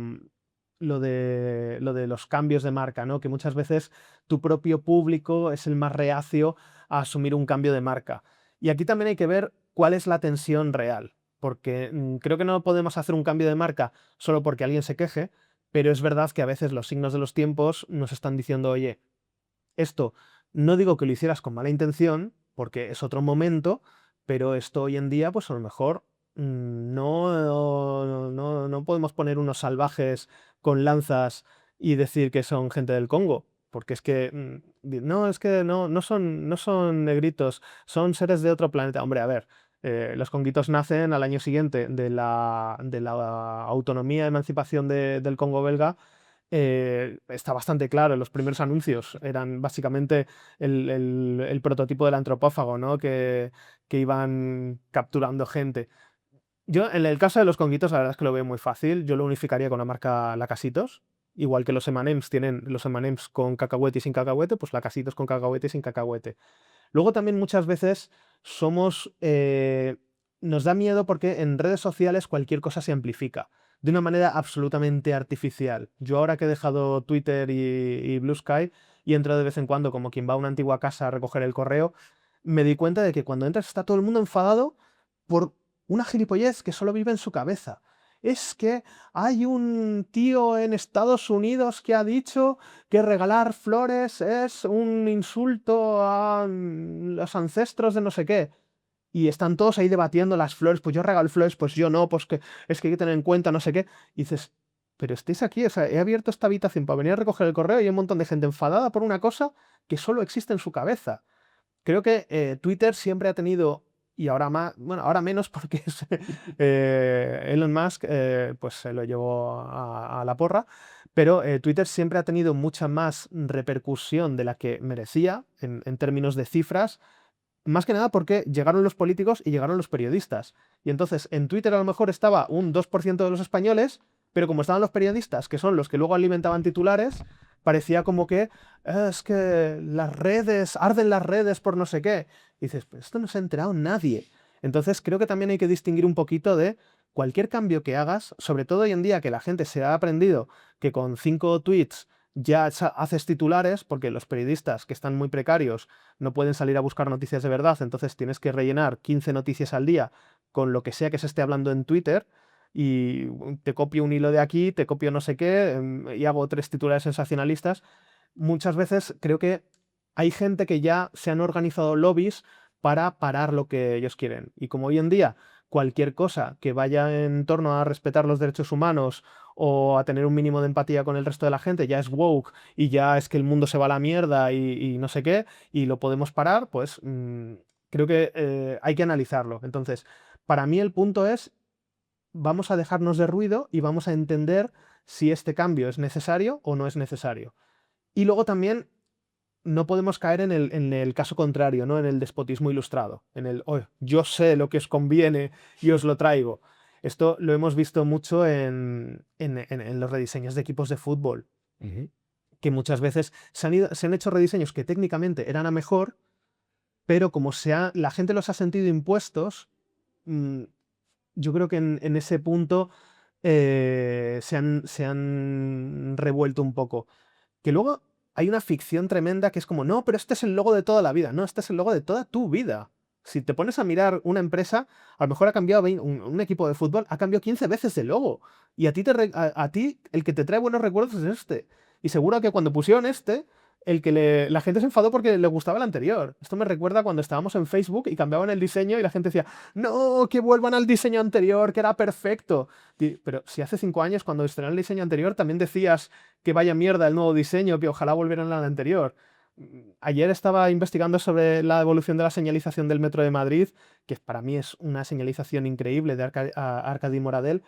de los cambios de marca, ¿no? Que muchas veces tu propio público es el más reacio a asumir un cambio de marca. Y aquí también hay que ver cuál es la tensión real, porque creo que no podemos hacer un cambio de marca solo porque alguien se queje, pero es verdad que a veces los signos de los tiempos nos están diciendo, oye, esto no digo que lo hicieras con mala intención, porque es otro momento, pero esto hoy en día, pues a lo mejor no podemos poner unos salvajes con lanzas y decir que son gente del Congo. Porque es que, no, es que no son negritos, son seres de otro planeta. Hombre, a ver, los conguitos nacen al año siguiente de la autonomía, emancipación del Congo belga. Está bastante claro, los primeros anuncios eran básicamente el prototipo del antropófago, ¿no? Que iban capturando gente. Yo, en el caso de los conguitos, la verdad es que lo veo muy fácil. Yo lo unificaría con la marca Lacasitos. Igual que los M&M's tienen los M&M's con cacahuete y sin cacahuete, pues Lacasitos con cacahuete y sin cacahuete. Luego también muchas veces nos da miedo porque en redes sociales cualquier cosa se amplifica de una manera absolutamente artificial. Yo ahora que he dejado Twitter y Blue Sky y entro de vez en cuando como quien va a una antigua casa a recoger el correo, me di cuenta de que cuando entras está todo el mundo enfadado por una gilipollez que solo vive en su cabeza. Es que hay un tío en Estados Unidos que ha dicho que regalar flores es un insulto a los ancestros de no sé qué. Y están todos ahí debatiendo las flores, pues yo regalo flores, pues yo no, pues que es que hay que tener en cuenta no sé qué. Y dices, pero estáis aquí, o sea, he abierto esta habitación para venir a recoger el correo y hay un montón de gente enfadada por una cosa que solo existe en su cabeza. Creo que Twitter siempre ha tenido, y ahora más, bueno, ahora menos porque Elon Musk pues se lo llevó a la porra, Pero Twitter siempre ha tenido mucha más repercusión de la que merecía en términos de cifras, más que nada porque llegaron los políticos y llegaron los periodistas. Y entonces en Twitter a lo mejor estaba un 2% de los españoles, pero como estaban los periodistas, que son los que luego alimentaban titulares, parecía como que es que las redes, arden las redes por no sé qué". Y dices, pues esto no se ha enterado nadie. Entonces creo que también hay que distinguir un poquito de cualquier cambio que hagas, sobre todo hoy en día que la gente se ha aprendido que con 5 tweets ya haces titulares, porque los periodistas que están muy precarios no pueden salir a buscar noticias de verdad, entonces tienes que rellenar 15 noticias al día con lo que sea que se esté hablando en Twitter y te copio un hilo de aquí, te copio no sé qué y hago 3 titulares sensacionalistas. Muchas veces creo que hay gente que ya se han organizado lobbies para parar lo que ellos quieren. Y como hoy en día cualquier cosa que vaya en torno a respetar los derechos humanos o a tener un mínimo de empatía con el resto de la gente ya es woke y ya es que el mundo se va a la mierda y no sé qué, y lo podemos parar, pues creo que hay que analizarlo. Entonces, para mí el punto es, vamos a dejarnos de ruido y vamos a entender si este cambio es necesario o no es necesario. Y luego también no podemos caer en el caso contrario, ¿no? En el despotismo ilustrado, en el "Oh, yo sé lo que os conviene y os lo traigo". Esto lo hemos visto mucho en los rediseños de equipos de fútbol, Ujú. que muchas veces se han hecho rediseños que técnicamente eran a mejor, pero como la gente los ha sentido impuestos, mm, yo creo que en ese punto se han revuelto un poco. Que luego hay una ficción tremenda que es como, no, pero este es el logo de toda la vida. No, este es el logo de toda tu vida. Si te pones a mirar una empresa, a lo mejor ha cambiado un equipo de fútbol, ha cambiado 15 veces de logo. Y a ti el que te trae buenos recuerdos es este. Y seguro que cuando pusieron este, la gente se enfadó porque le gustaba el anterior. Esto me recuerda cuando estábamos en Facebook y cambiaban el diseño y la gente decía, no, que vuelvan al diseño anterior, que era perfecto. Pero si hace 5 años, cuando estrenaron el diseño anterior, también decías que vaya mierda el nuevo diseño, que ojalá volvieran al anterior. Ayer estaba investigando sobre la evolución de la señalización del Metro de Madrid, que para mí es una señalización increíble de Arcadi Moradell,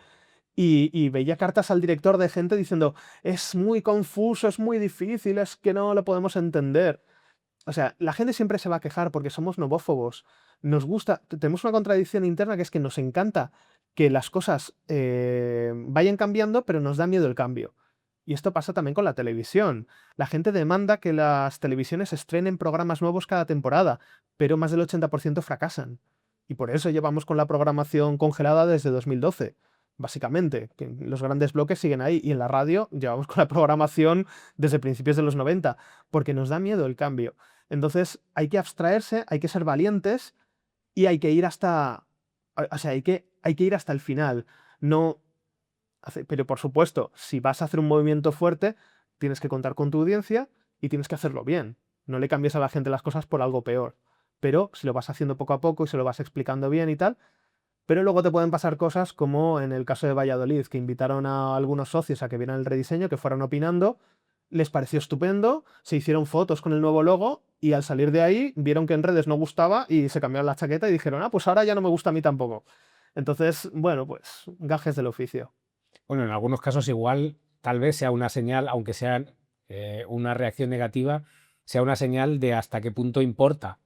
y veía cartas al director de gente diciendo, es muy confuso, es muy difícil, es que no lo podemos entender. O sea, la gente siempre se va a quejar porque somos novófobos. Nos gusta, tenemos una contradicción interna que es que nos encanta que las cosas vayan cambiando, pero nos da miedo el cambio. Y esto pasa también con la televisión. La gente demanda que las televisiones estrenen programas nuevos cada temporada, pero más del 80% fracasan. Y por eso llevamos con la programación congelada desde 2012. Básicamente, que los grandes bloques siguen ahí. Y en la radio llevamos con la programación desde principios de los 90, porque nos da miedo el cambio. Entonces hay que abstraerse, hay que ser valientes y hay que ir hasta. O sea, hay que ir hasta el final. No. Pero por supuesto, si vas a hacer un movimiento fuerte, tienes que contar con tu audiencia y tienes que hacerlo bien. No le cambies a la gente las cosas por algo peor. Pero si lo vas haciendo poco a poco y se lo vas explicando bien y tal, pero luego te pueden pasar cosas como en el caso de Valladolid, que invitaron a algunos socios a que vieran el rediseño, que fueran opinando, les pareció estupendo, se hicieron fotos con el nuevo logo y al salir de ahí vieron que en redes no gustaba y se cambiaron la chaqueta y dijeron, pues ahora ya no me gusta a mí tampoco. Entonces, bueno, pues gajes del oficio. Bueno, en algunos casos igual, tal vez sea una señal, aunque sea una reacción negativa, sea una señal de hasta qué punto importa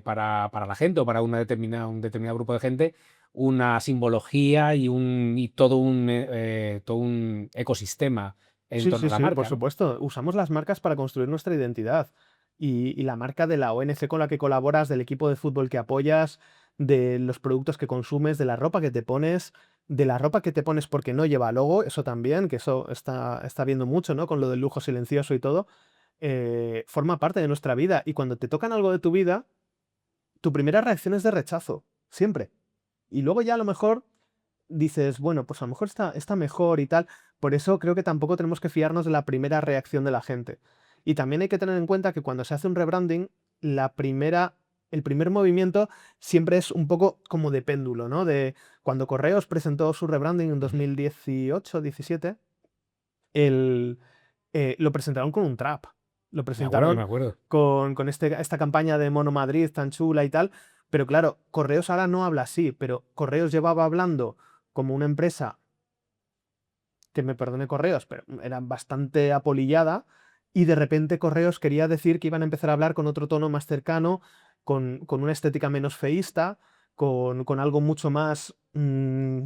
para la gente o para un determinado grupo de gente una simbología y todo un ecosistema en Sí, torno sí, a la sí, por marca, ¿no? supuesto. Usamos las marcas para construir nuestra identidad. Y la marca de la ONC con la que colaboras, del equipo de fútbol que apoyas, de los productos que consumes, de la ropa que te pones, de la ropa que te pones porque no lleva logo, eso también, que eso está viendo mucho, ¿no? Con lo del lujo silencioso y todo, forma parte de nuestra vida. Y cuando te tocan algo de tu vida, tu primera reacción es de rechazo, siempre. Y luego ya a lo mejor dices, bueno, pues a lo mejor está mejor y tal. Por eso creo que tampoco tenemos que fiarnos de la primera reacción de la gente. Y también hay que tener en cuenta que cuando se hace un rebranding, el primer movimiento siempre es un poco como de péndulo, ¿no? De cuando Correos presentó su rebranding en Ujú. 2018-17, lo presentaron con un trap. Lo Me acuerdo, me presentaron acuerdo. con esta campaña de Mono Madrid tan chula y tal. Pero claro, Correos ahora no habla así, pero Correos llevaba hablando como una empresa que me perdone Correos, pero era bastante apolillada, y de repente Correos quería decir que iban a empezar a hablar con otro tono más cercano, con una estética menos feísta, con algo mucho más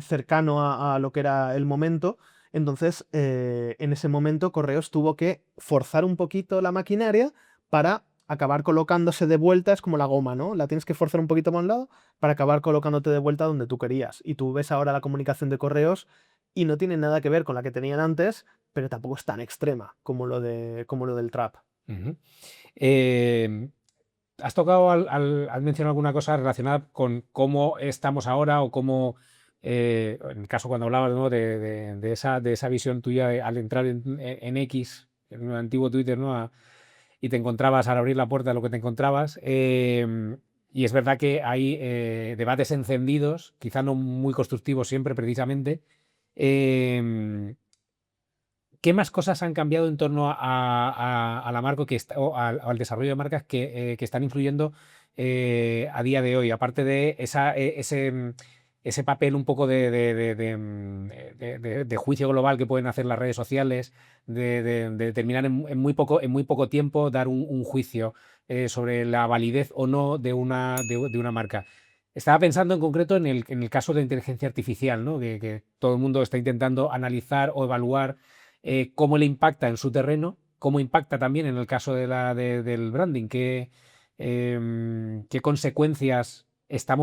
cercano a lo que era el momento. Entonces, en ese momento Correos tuvo que forzar un poquito la maquinaria para acabar colocándose de vuelta. Es como la goma, ¿no? La tienes que forzar un poquito para un lado para acabar colocándote de vuelta donde tú querías. Y tú ves ahora la comunicación de Correos y no tiene nada que ver con la que tenían antes, pero tampoco es tan extrema como lo del trap. Ujú. Em, Has tocado has mencionado alguna cosa relacionada con cómo estamos ahora o cómo, en el caso cuando hablabas, ¿no? de esa visión tuya al entrar en X, en un antiguo Twitter, ¿no? Y te encontrabas al abrir la puerta lo que te encontrabas. Y es verdad que hay debates encendidos, quizá no muy constructivos siempre precisamente. em, ¿Qué más cosas han cambiado en torno a la marca o al desarrollo de marcas que están influyendo a día de hoy? Aparte de ese papel un poco de juicio global que pueden hacer las redes sociales, de determinar en muy poco tiempo, dar un juicio sobre la validez o no de una marca. Estaba pensando en concreto en el caso de inteligencia artificial, ¿no? Que todo el mundo está intentando analizar o evaluar cómo le impacta en su terreno, cómo impacta también en el caso del branding, qué consecuencias estás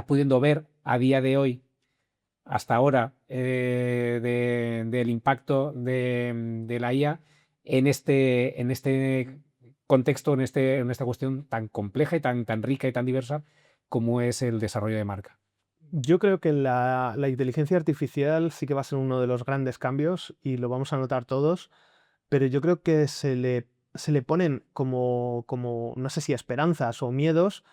pudiendo ver a día de hoy, hasta ahora, del impacto de la IA en este contexto, en esta cuestión tan compleja y tan rica y tan diversa como es el desarrollo de marca. Yo creo que la inteligencia artificial sí que va a ser uno de los grandes cambios y lo vamos a notar todos, pero yo creo que se le ponen como, no sé si esperanzas o miedos,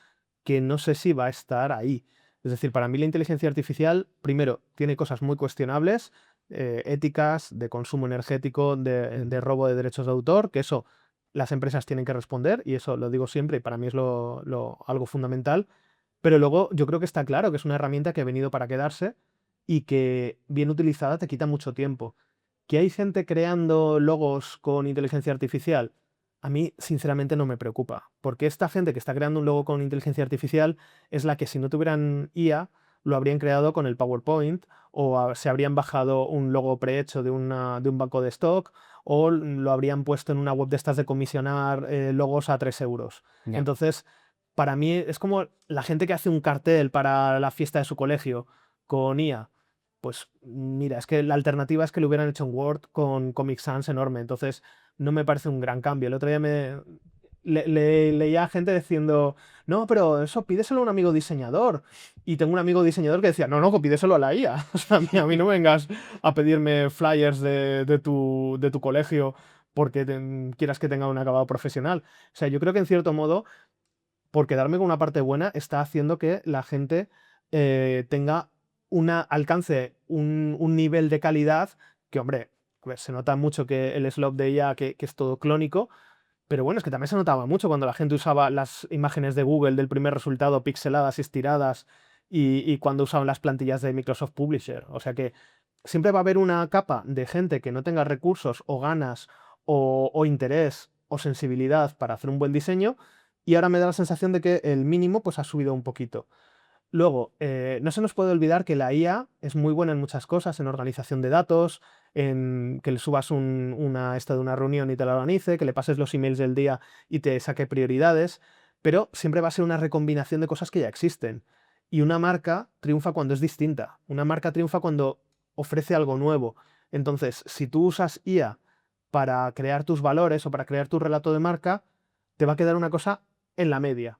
que no sé si va a estar ahí. Es decir, para mí la inteligencia artificial, primero, tiene cosas muy cuestionables, éticas, de consumo energético, de robo de derechos de autor, que eso las empresas tienen que responder, y eso lo digo siempre, y para mí es algo fundamental. Pero luego yo creo que está claro que es una herramienta que ha venido para quedarse y que bien utilizada te quita mucho tiempo. ¿Que hay gente creando logos con inteligencia artificial? A mí, sinceramente, no me preocupa, porque esta gente que está creando un logo con inteligencia artificial es la que, si no tuvieran IA, lo habrían creado con el PowerPoint, o se habrían bajado un logo prehecho de un banco de stock, o lo habrían puesto en una web de estas de comisionar logos a 3 euros. Ya. Entonces, para mí es como la gente que hace un cartel para la fiesta de su colegio con IA. Pues mira, es que la alternativa es que lo hubieran hecho en Word con Comic Sans enorme. Entonces, no me parece un gran cambio. El otro día leía a gente diciendo, no, pero eso pídeselo a un amigo diseñador. Y tengo un amigo diseñador que decía, no, no, pídeselo a la IA. O sea, a mí no vengas a pedirme flyers de tu colegio porque quieras que tenga un acabado profesional. O sea, yo creo que en cierto modo, por quedarme con una parte buena, está haciendo que la gente tenga alcance un nivel de calidad que, hombre, pues se nota mucho que el slop de ella, que es todo clónico, pero bueno, es que también se notaba mucho cuando la gente usaba las imágenes de Google del primer resultado pixeladas y estiradas, y cuando usaban las plantillas de Microsoft Publisher. O sea que siempre va a haber una capa de gente que no tenga recursos o ganas o interés o sensibilidad para hacer un buen diseño, y ahora me da la sensación de que el mínimo pues ha subido un poquito. Luego, no se nos puede olvidar que la IA es muy buena en muchas cosas, en organización de datos, en que le subas de una reunión y te la organice, que le pases los emails del día y te saque prioridades, pero siempre va a ser una recombinación de cosas que ya existen. Y una marca triunfa cuando es distinta. Una marca triunfa cuando ofrece algo nuevo. Entonces, si tú usas IA para crear tus valores o para crear tu relato de marca, te va a quedar una cosa en la media.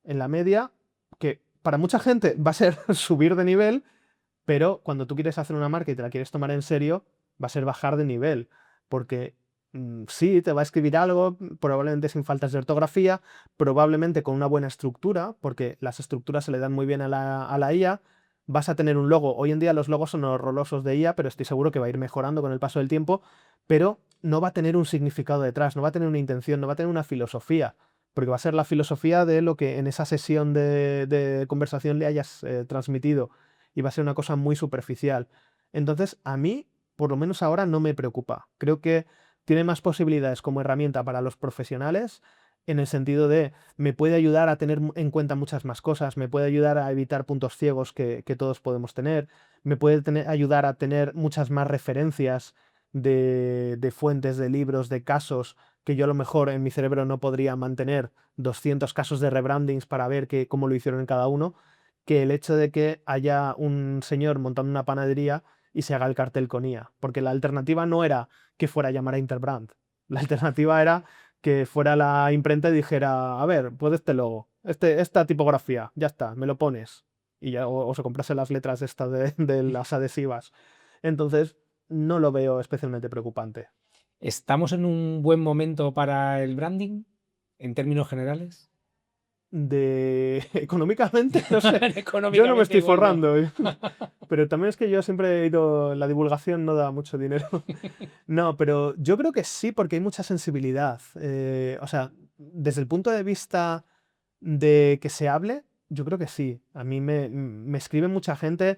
En la media, que para mucha gente va a ser subir de nivel, pero cuando tú quieres hacer una marca y te la quieres tomar en serio, va a ser bajar de nivel. Porque sí, te va a escribir algo, probablemente sin faltas de ortografía, probablemente con una buena estructura, porque las estructuras se le dan muy bien a la IA. Vas a tener un logo. Hoy en día los logos son horrorosos de IA, pero estoy seguro que va a ir mejorando con el paso del tiempo, pero no va a tener un significado detrás, no va a tener una intención, no va a tener una filosofía, porque va a ser la filosofía de lo que en esa sesión de conversación le hayas transmitido, y va a ser una cosa muy superficial. Entonces, a mí por lo menos ahora, no me preocupa. Creo que tiene más posibilidades como herramienta para los profesionales en el sentido de me puede ayudar a tener en cuenta muchas más cosas, me puede ayudar a evitar puntos ciegos que todos podemos tener, me puede ayudar a tener muchas más referencias de fuentes, de libros, de casos que yo a lo mejor en mi cerebro no podría mantener 200 casos de rebrandings para ver cómo lo hicieron en cada uno, que el hecho de que haya un señor montando una panadería y se haga el cartel con IA. Porque la alternativa no era que fuera a llamar a Interbrand. La alternativa era que fuera la imprenta y dijera, a ver, pues este logo, esta tipografía, ya está, me lo pones. Y ya, o se comprase las letras estas de las adhesivas. Entonces, no lo veo especialmente preocupante. ¿Estamos en un buen momento para el branding, en términos generales? Económicamente, no sé. Yo no me Económicamente estoy igual no. forrando. Pero también es que yo siempre he ido. La divulgación no da mucho dinero. No, pero yo creo que sí, porque hay mucha sensibilidad. O sea, desde el punto de vista de que se hable, yo creo que sí. A mí me escribe mucha gente.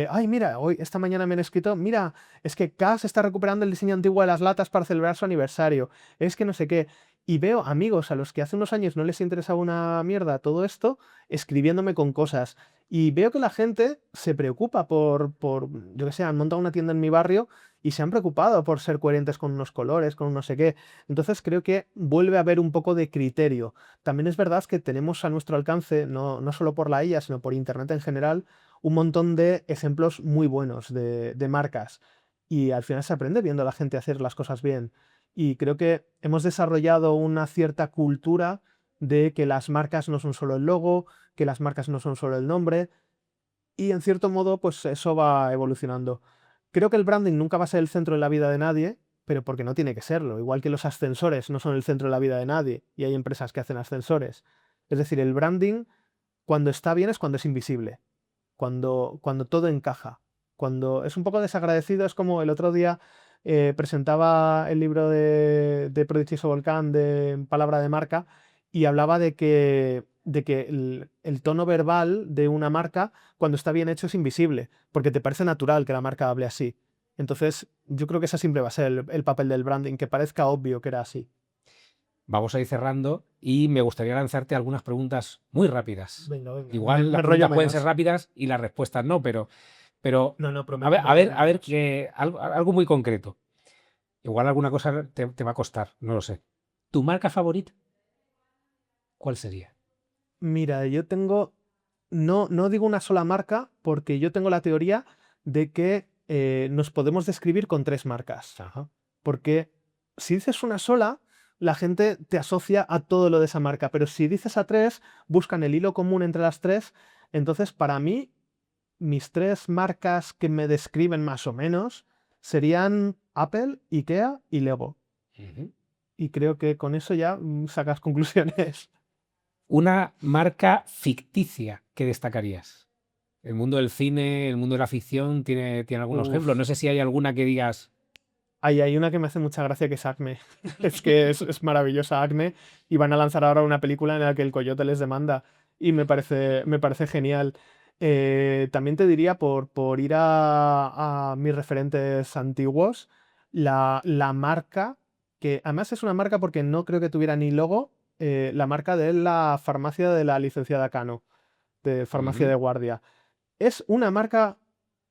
Ay, mira, esta mañana me han escrito, mira, es que CAS está recuperando el diseño antiguo de las latas para celebrar su aniversario. Es que no sé qué. Y veo amigos a los que hace unos años no les interesaba una mierda todo esto, escribiéndome con cosas. Y veo que la gente se preocupa yo qué sé, han montado una tienda en mi barrio y se han preocupado por ser coherentes con unos colores, con un no sé qué. Entonces creo que vuelve a haber un poco de criterio. También es verdad que tenemos a nuestro alcance, no solo por la IA, sino por Internet en general, un montón de ejemplos muy buenos de marcas. Y al final se aprende viendo a la gente hacer las cosas bien. Y creo que hemos desarrollado una cierta cultura de que las marcas no son solo el logo, que las marcas no son solo el nombre, y en cierto modo, pues eso va evolucionando. Creo que el branding nunca va a ser el centro de la vida de nadie, pero porque no tiene que serlo. Igual que los ascensores no son el centro de la vida de nadie, y hay empresas que hacen ascensores. Es decir, el branding, cuando está bien, es cuando es invisible, cuando todo encaja. Cuando es un poco desagradecido, es como el otro día presentaba el libro de Prodigioso Volcán de Palabra de Marca y hablaba de que el tono verbal de una marca, cuando está bien hecho, es invisible, porque te parece natural que la marca hable así. Entonces, yo creo que ese siempre va a ser el papel del branding, que parezca obvio que era así. Vamos a ir cerrando y me gustaría lanzarte algunas preguntas muy rápidas. Venga, venga, Igual me las enrollo preguntas pueden ser menos. rápidas y las respuestas no, pero No, no, a ver, me a ver, enrollo a ver menos. que algo muy concreto. Igual alguna cosa te va a costar, no lo sé. ¿Tu marca favorita? ¿Cuál sería? Mira, yo tengo, no digo una sola marca, porque yo tengo la teoría de que nos podemos describir con tres marcas. Ajá. Porque si dices una sola, la gente te asocia a todo lo de esa marca, pero si dices a tres, buscan el hilo común entre las tres. Entonces, para mí, mis tres marcas que me describen más o menos serían Apple, IKEA y Lego. Ujú. Y creo que con eso ya sacas conclusiones. Una marca ficticia que destacarías. El mundo del cine, el mundo de la ficción tiene algunos ejemplos. Uf. No sé si hay alguna que digas. Hay una que me hace mucha gracia que es Acme. Es que es maravillosa Acme y van a lanzar ahora una película en la que el coyote les demanda y me parece genial. También te diría, por ir a mis referentes antiguos, la marca, que además es una marca porque no creo que tuviera ni logo, la marca de la farmacia de la licenciada Cano, de farmacia Ujú. de guardia. Es una marca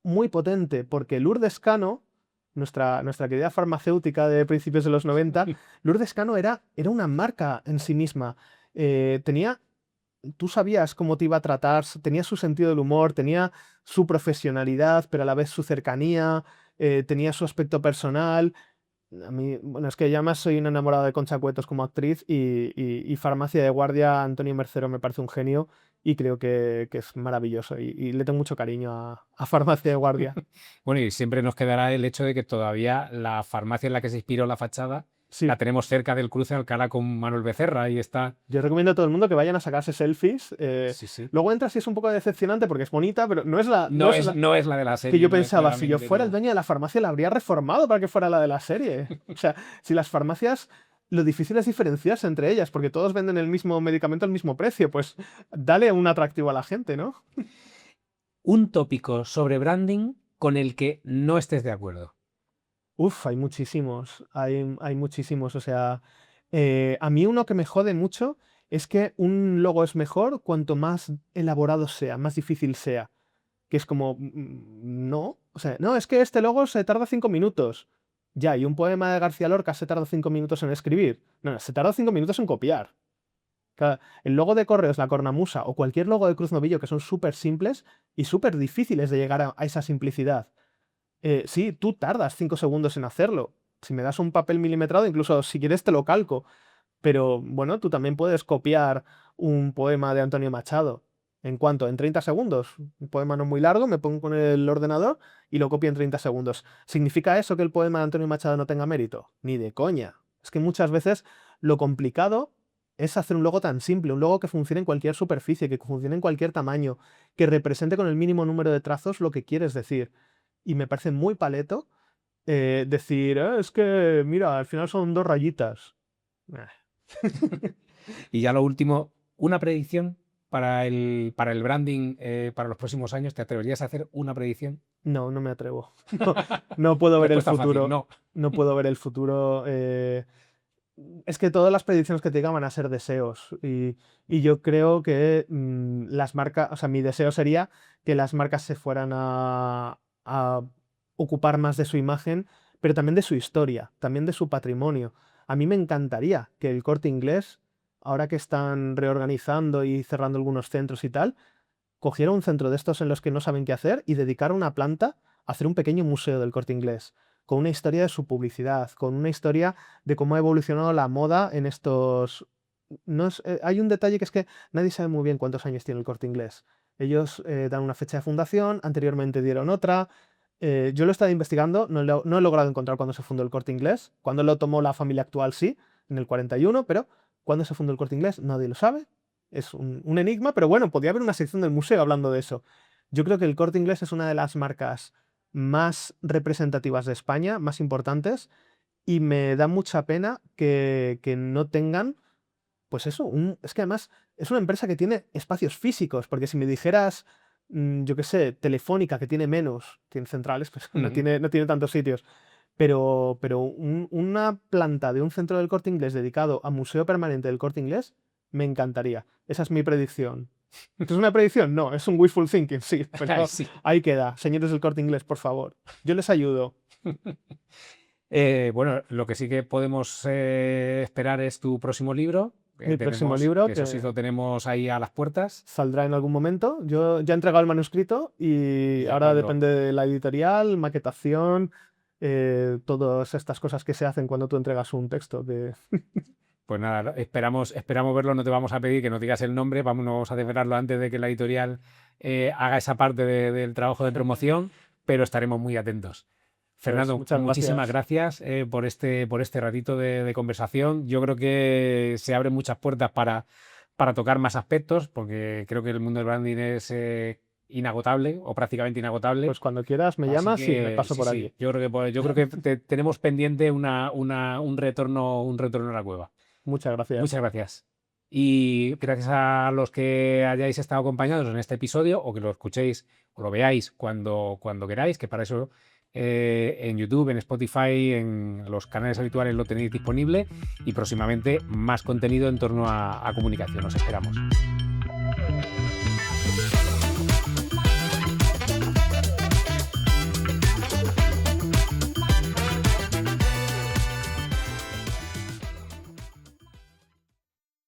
muy potente porque Lourdes Cano, nuestra querida farmacéutica de principios de los 90, Lourdes Cano era una marca en sí misma. Tenía, tú sabías cómo te iba a tratar, tenía su sentido del humor, tenía su profesionalidad, pero a la vez su cercanía, tenía su aspecto personal. A mí, bueno, es que ya más soy un enamorado de Concha Cuetos como actriz y Farmacia de Guardia, Antonio Mercero me parece un genio y creo que es maravilloso y le tengo mucho cariño a Farmacia de Guardia. Bueno, y siempre nos quedará el hecho de que todavía la farmacia en la que se inspiró la fachada la Sí, tenemos cerca del cruce de Alcalá con Manuel Becerra y está. yo recomiendo a todo el mundo que vayan a sacarse selfies. Sí, sí. Luego entras y es un poco decepcionante porque es bonita, pero no es la, no No es es, la no es la de la que serie, yo no es pensaba. Si yo claramente, fuera el no. dueño de la farmacia, la habría reformado para que fuera la de la serie. O sea, si las farmacias, lo difícil es diferenciarse entre ellas, porque todos venden el mismo medicamento al mismo precio, pues dale un atractivo a la gente, ¿no? Un tópico sobre branding con el que no estés de acuerdo. Uf, hay muchísimos, hay muchísimos. O sea, a mí uno que me jode mucho es que un logo es mejor cuanto más elaborado sea, más difícil sea. Que es como, no, o sea, no, es que este logo se tarda 5 minutos. Ya, y un poema de García Lorca se tarda 5 minutos en escribir. No, no, se tarda 5 minutos en copiar. El logo de Correos, la cornamusa o cualquier logo de Cruz Novillo que son súper simples y súper difíciles de llegar a esa simplicidad. Sí, tú tardas 5 segundos en hacerlo. Si me das un papel milimetrado, incluso si quieres te lo calco. Pero bueno, tú también puedes copiar un poema de Antonio Machado. ¿En cuánto? En 30 segundos. Un poema no muy largo, me pongo con el ordenador y lo copio en 30 segundos. ¿Significa eso que el poema de Antonio Machado no tenga mérito? Ni de coña. Es que muchas veces lo complicado es hacer un logo tan simple, un logo que funcione en cualquier superficie, que funcione en cualquier tamaño, que represente con el mínimo número de trazos lo que quieres decir. Y me parece muy paleto decir, es que, mira, al final son 2 rayitas". Eh, Y ya lo último, una predicción para el branding para los próximos años. ¿Te atreverías a hacer una predicción? No, no me atrevo. No, no puedo ver el Respuesta fácil, futuro. no. No puedo ver el futuro. Es que todas las predicciones que te digan van a ser deseos. Y yo creo que las marcas, o sea, mi deseo sería que las marcas se fueran a ocupar más de su imagen, pero también de su historia, también de su patrimonio. A mí me encantaría que el Corte Inglés, ahora que están reorganizando y cerrando algunos centros y tal, cogiera un centro de estos en los que no saben qué hacer y dedicar una planta a hacer un pequeño museo del Corte Inglés, con una historia de su publicidad, con una historia de cómo ha evolucionado la moda en estos... No hay un detalle que es que nadie sabe muy bien cuántos años tiene el Corte Inglés. Ellos dan una fecha de fundación, anteriormente dieron otra. Yo lo he estado investigando, no he logrado encontrar cuándo se fundó el Corte Inglés. Cuándo lo tomó la familia actual, sí, en el 41, pero cuándo se fundó el Corte Inglés nadie lo sabe. Es un enigma, pero bueno, podría haber una sección del museo hablando de eso. Yo creo que el Corte Inglés es una de las marcas más representativas de España, más importantes, y me da mucha pena que no tengan, pues eso, es que además es una empresa que tiene espacios físicos, porque si me dijeras, yo qué sé, Telefónica, que tiene menos, tiene centrales, pues Ujú. no tiene tantos sitios, pero una planta de un centro del Corte Inglés dedicado a museo permanente del Corte Inglés, me encantaría. Esa es mi predicción. ¿Esto es una predicción? No, es un wishful thinking, sí, Ay, pero sí. ahí queda. Señores del Corte Inglés, por favor. Yo les ayudo. Bueno, lo que sí que podemos esperar es tu próximo libro. Mi próximo libro, Que eso sí que lo tenemos ahí a las puertas. saldrá en algún momento. Yo ya he entregado el manuscrito y Y ya ahora cuando, depende de la editorial, maquetación, todas estas cosas que se hacen cuando tú entregas un texto. pues nada, esperamos verlo. No te vamos a pedir que nos digas el nombre. Vamos a desvelarlo antes de que la editorial haga esa parte del trabajo de promoción, pero estaremos muy atentos. Pues Fernando, muchas muchísimas gracias. gracias por este ratito de conversación. Yo creo que se abren muchas puertas para tocar más aspectos, porque creo que el mundo del branding es inagotable o prácticamente inagotable. Pues cuando quieras me Así llamas y me que paso sí, por sí, allí. yo creo que tenemos pendiente un retorno a la cueva. Muchas gracias. Muchas gracias. Y gracias a los que hayáis estado acompañados en este episodio o que lo escuchéis o lo veáis cuando queráis, que para eso en YouTube, en Spotify, en los canales habituales lo tenéis disponible y próximamente más contenido en torno a comunicación. Os esperamos.